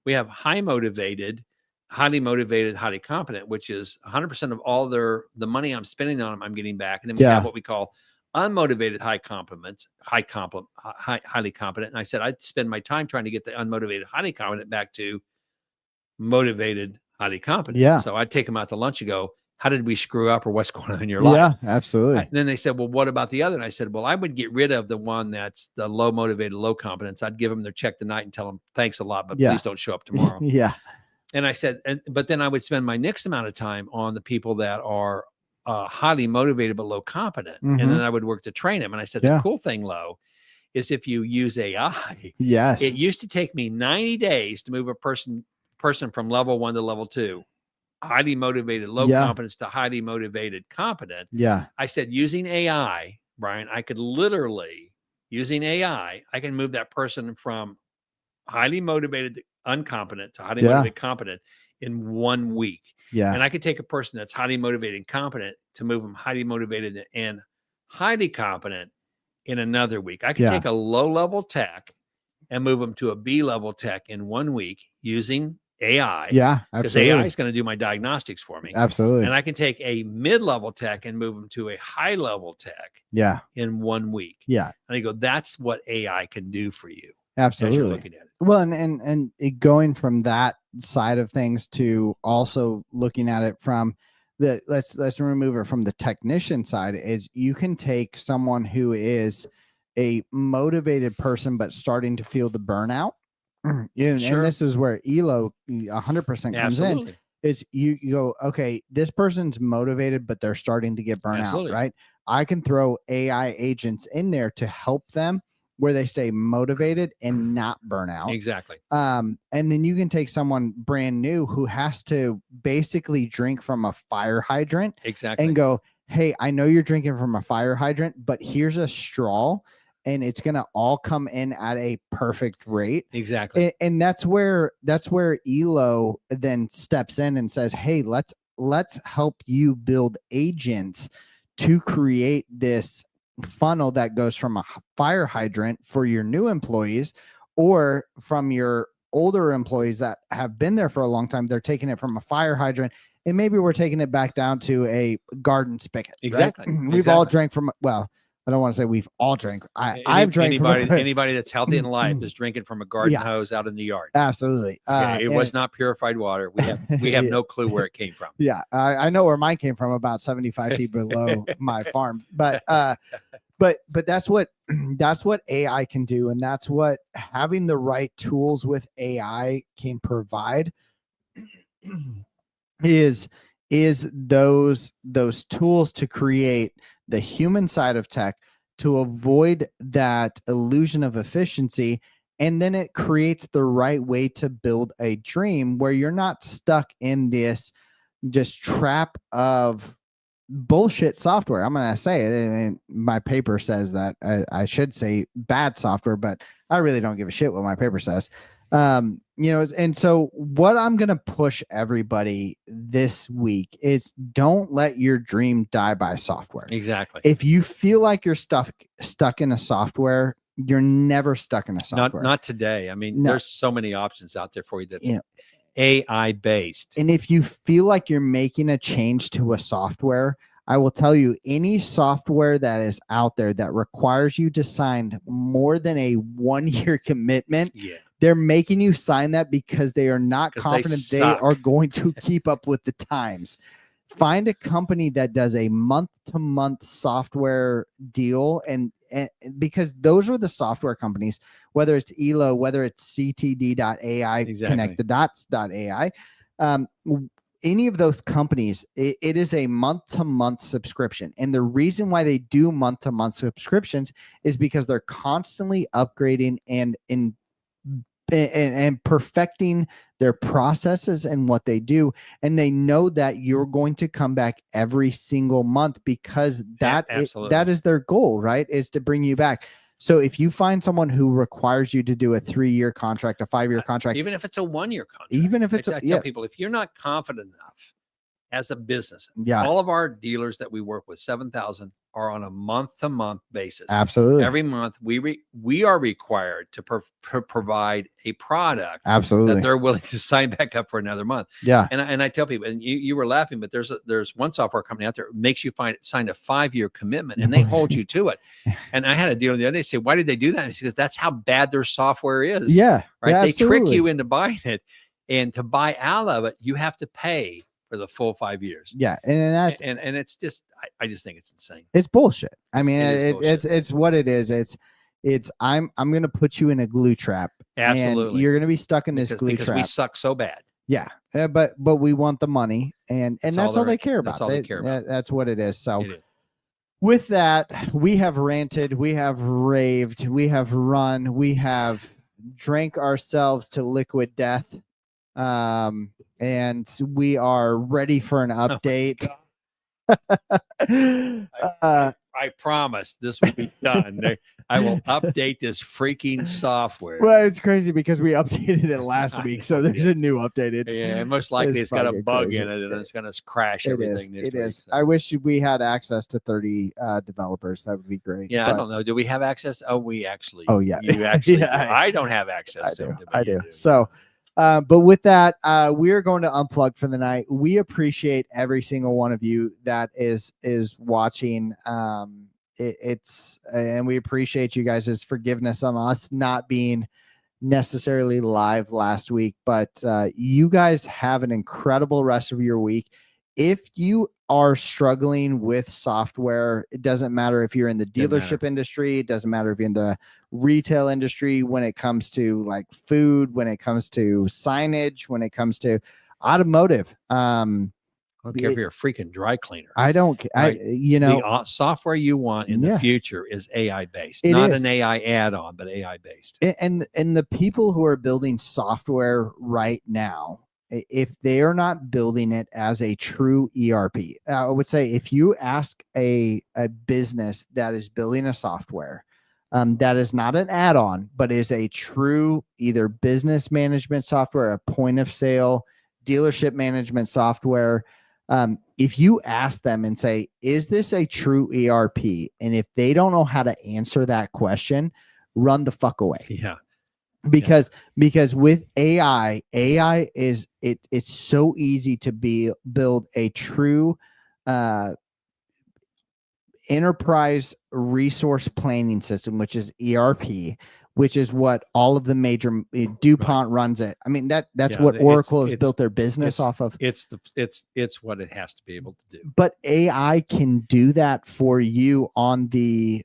we have high motivated, highly motivated, highly competent, which is 100% of all the money I'm spending on them, I'm getting back. And then we have what we call unmotivated, highly competent. And I said, I'd spend my time trying to get the unmotivated, highly competent back to motivated, highly competent. Yeah. So I'd take them out to lunch and go, how did we screw up or what's going on in your life? Yeah, absolutely. And then they said, well, what about the other? And I said, well, I would get rid of the one that's the low motivated, low competence. I'd give them their check tonight and tell them, thanks a lot, but please don't show up tomorrow. Yeah. And I said, but then I would spend my next amount of time on the people that are highly motivated, but low competent. And then I would work to train them. And I said, the cool thing, Lo, is if you use AI, yes, it used to take me 90 days to move a person from level 1 to level 2. Highly motivated, low competence to highly motivated, competent. Yeah. I said, using AI, Brian, I could literally, using AI, I can move that person from highly motivated, uncompetent to highly motivated, competent in 1 week. Yeah. And I could take a person that's highly motivated and competent to move them highly motivated and highly competent in another week. I could take a low-level tech and move them to a B-level tech in 1 week using AI. Yeah, because AI is going to do my diagnostics for me. Absolutely. And I can take a mid-level tech and move them to a high-level tech. Yeah. In 1 week. Yeah. And I go, that's what AI can do for you. Absolutely. As you're looking at it. Well, and it going from that side of things to also looking at it from the let's remove it from the technician side, is you can take someone who is a motivated person but starting to feel the burnout. And this is where ELO 100% comes in. Is you go, okay, this person's motivated, but they're starting to get burnout, right? I can throw AI agents in there to help them where they stay motivated and not burn out. Exactly. And then you can take someone brand new who has to basically drink from a fire hydrant. Exactly. And go, hey, I know you're drinking from a fire hydrant, but here's a straw. And it's going to all come in at a perfect rate. Exactly. And that's where ELO then steps in and says, hey, let's help you build agents to create this funnel that goes from a fire hydrant for your new employees, or from your older employees that have been there for a long time. They're taking it from a fire hydrant, and maybe we're taking it back down to a garden spigot. Exactly. Right? We've all drank from, well, I don't want to say we've all drank. I've drank anybody that's healthy in life is drinking from a garden hose out in the yard. Absolutely. It was not purified water. We have no clue where it came from. Yeah, I know where mine came from, about 75 feet below my farm. But that's what AI can do, and that's what having the right tools with AI can provide. Is those tools to create the human side of tech to avoid that illusion of efficiency. And then it creates the right way to build a dream where you're not stuck in this just trap of bullshit software. I'm going to say it. And my paper says that I should say bad software, but I really don't give a shit what my paper says. And so what I'm going to push everybody this week is don't let your dream die by software. Exactly. If you feel like you're stuck in a software, you're never stuck in a software. Not today. I mean, there's so many options out there for you that's AI based. And if you feel like you're making a change to a software, I will tell you, any software that is out there that requires you to sign more than a 1-year commitment, they're making you sign that because they are not confident they are going to keep up with the times. Find a company that does a month-to-month software deal, and because those are the software companies, whether it's ELO, whether it's CTD.ai, ConnectTheDots.ai, any of those companies, it is a month-to-month subscription. And the reason why they do month-to-month subscriptions is because they're constantly upgrading and perfecting their processes and what they do. And they know that you're going to come back every single month because that is their goal, right? Is to bring you back. So if you find someone who requires you to do a 3-year contract, a 5-year contract, even if it's a 1-year contract, even if it's I tell people, if you're not confident enough as a business, all of our dealers that we work with, 7,000, are on a month-to-month basis. Absolutely. Every month we are required to provide a product absolutely that they're willing to sign back up for another month. Yeah. And I tell people, and you were laughing, but there's one software company out there that makes you sign a 5-year commitment, and they hold you to it. And I had a dealer the other day say, why did they do that? And he says, that's how bad their software is. Yeah. Right. Yeah, they trick you into buying it, and to buy out of it, you have to pay for the full 5 years. Yeah, and that's and it's just I just think it's insane. It's bullshit. I mean, bullshit. it's what it is. It's I'm gonna put you in a glue trap. Absolutely. And you're gonna be stuck in this glue trap. Because we suck so bad. Yeah, but we want the money, and that's all they care about. That's all they care about. That's what it is. So It is. with that, we have ranted, we have raved, we have run, we have drank ourselves to liquid death, and we are ready for an update. I promise this will be done. I will update this freaking software. Well, it's crazy because we updated it last week, so there's a new update. And most likely it's got a bug crazy. in it, and it's going to crash everything. It is. So. I wish we had access to 30 developers. That would be great. Yeah, I don't know. Do we have access? Oh, we actually. Oh, yeah. You actually. Yeah, do. I don't have access to it. I do. So. But with that, we're going to unplug for the night. We appreciate every single one of you that is watching. And we appreciate you guys' forgiveness on us not being necessarily live last week. But you guys have an incredible rest of your week. If you are struggling with software, it doesn't matter if you're in the dealership industry, it doesn't matter if you're in the retail industry, when it comes to like food, when it comes to signage, when it comes to automotive. I don't care if you're a freaking dry cleaner. I don't, right? The software you want in the future is AI based, an AI add-on, but AI based. And the people who are building software right now, if they are not building it as a true ERP, I would say if you ask a business that is building a software that is not an add-on, but is a true either business management software, a point of sale, dealership management software, if you ask them and say, is this a true ERP? And if they don't know how to answer that question, run the fuck away. Yeah. Because with AI is it's so easy to build a true enterprise resource planning system, which is ERP, which is what all of the major DuPont runs it. I mean, that's what Oracle has built their business off of. It's what it has to be able to do. But AI can do that for you on the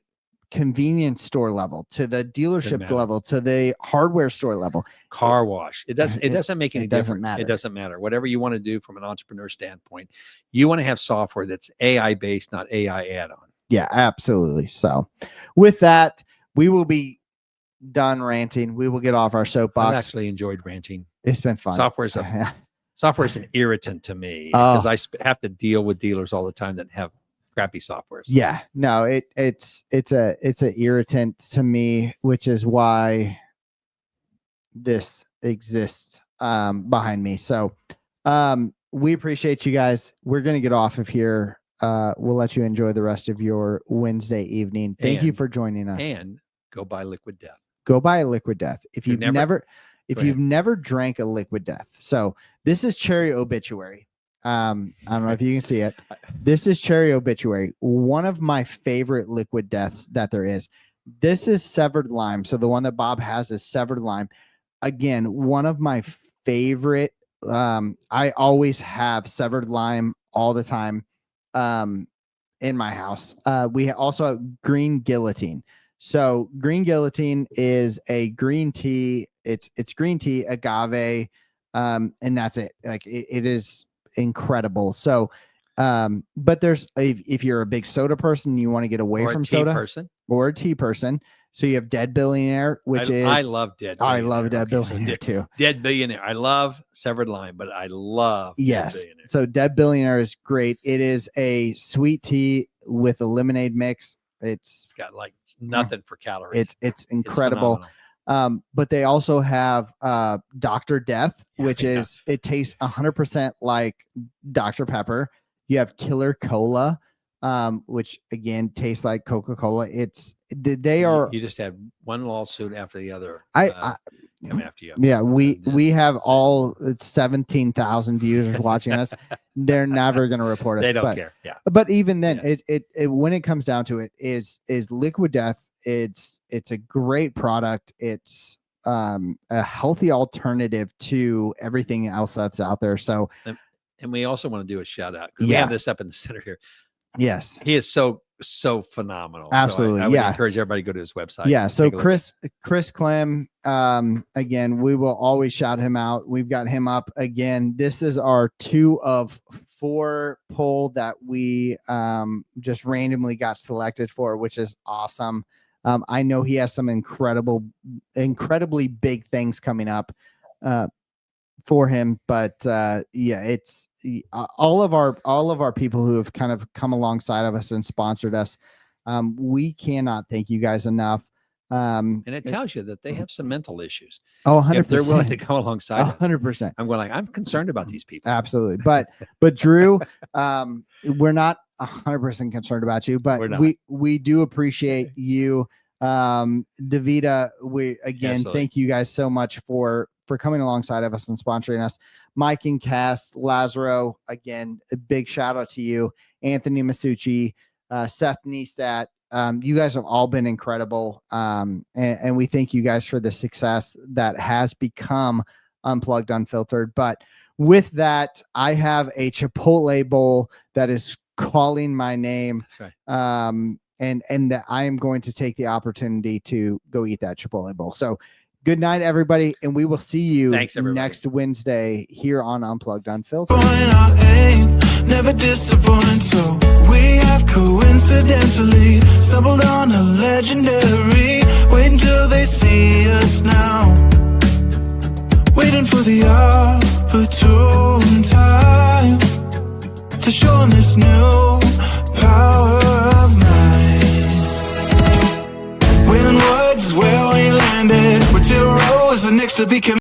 convenience store level, to the dealership level, to the hardware store level, car wash. It doesn't make any difference. Matter. It doesn't matter. Whatever you want to do from an entrepreneur standpoint, you want to have software that's AI based, not AI add-on. Yeah, absolutely. So with that, we will be done ranting. We will get off our soapbox. I've actually enjoyed ranting. It's been fun. Software's an irritant to me because I have to deal with dealers all the time that have crappy software. So. Yeah, no, it's an irritant to me, which is why this exists behind me. So we appreciate you guys. We're gonna get off of here. We'll let you enjoy the rest of your Wednesday evening. Thank you for joining us. And go buy Liquid Death. Go buy a Liquid Death. If you've never drank a Liquid Death. So this is Cherry Obituary. I don't know if you can see it. This is Cherry Obituary, one of my favorite liquid deaths that there is. This is severed lime. So the one that Bob has is severed lime. Again, one of my favorite. I always have severed lime all the time in my house. We also have green guillotine. So green guillotine is a green tea. It's green tea, agave, and that's it. Like it is incredible. So but there's if you're a big soda person, you want to get away from soda, or a tea person, so you have Dead Billionaire, which I love Dead Billionaire. I love Dead Billionaire too. Dead Billionaire. I love severed lime, but I love Dead Billionaire. So Dead Billionaire is great. It is a sweet tea with a lemonade mix. It's got like nothing for calories. It's incredible. But they also have Dr. Death, which is it tastes 100% like Dr. Pepper. You have Killer Cola, which again tastes like Coca-Cola. They are. You just had one lawsuit after the other. Come after you. Yeah, we have all 17,000 viewers watching us. They're never going to report us. They don't care. Yeah. But even then, it when it comes down to it, is Liquid Death. It's a great product. It's a healthy alternative to everything else that's out there. So And we also want to do a shout out because we have this up in the center here. Yes. He is so phenomenal. Absolutely. So I would encourage everybody to go to his website. Yeah. So Chris Clem, again, we will always shout him out. We've got him up again. This is our 2 of 4 poll that we just randomly got selected for, which is awesome. I know he has some incredibly big things coming up for him, but yeah, it's all of our people who have kind of come alongside of us and sponsored us. We cannot thank you guys enough. And it tells you that they have some mental issues. Oh, 100%. If they're willing to come alongside 100%. I'm going I'm concerned about these people. Absolutely. But Drew, we're not 100% concerned about you, but we do appreciate you. Davida, thank you guys so much for coming alongside of us and sponsoring us. Mike and Cass, Lazaro, again, a big shout out to you. Anthony Masucci, Seth Neistat. You guys have all been incredible. And we thank you guys for the success that has become Unplugged Unfiltered. But with that, I have a Chipotle bowl that is calling my name. That's right. And that I am going to take the opportunity to go eat that Chipotle bowl. So good night, everybody. And we will see you next Wednesday here on Unplugged Unfiltered. Never disappoint, so we have coincidentally stumbled on a legendary. Wait until they see us now, waiting for the opportune time to show them this new power of mine. When words is where we landed, with 2 rows and next to be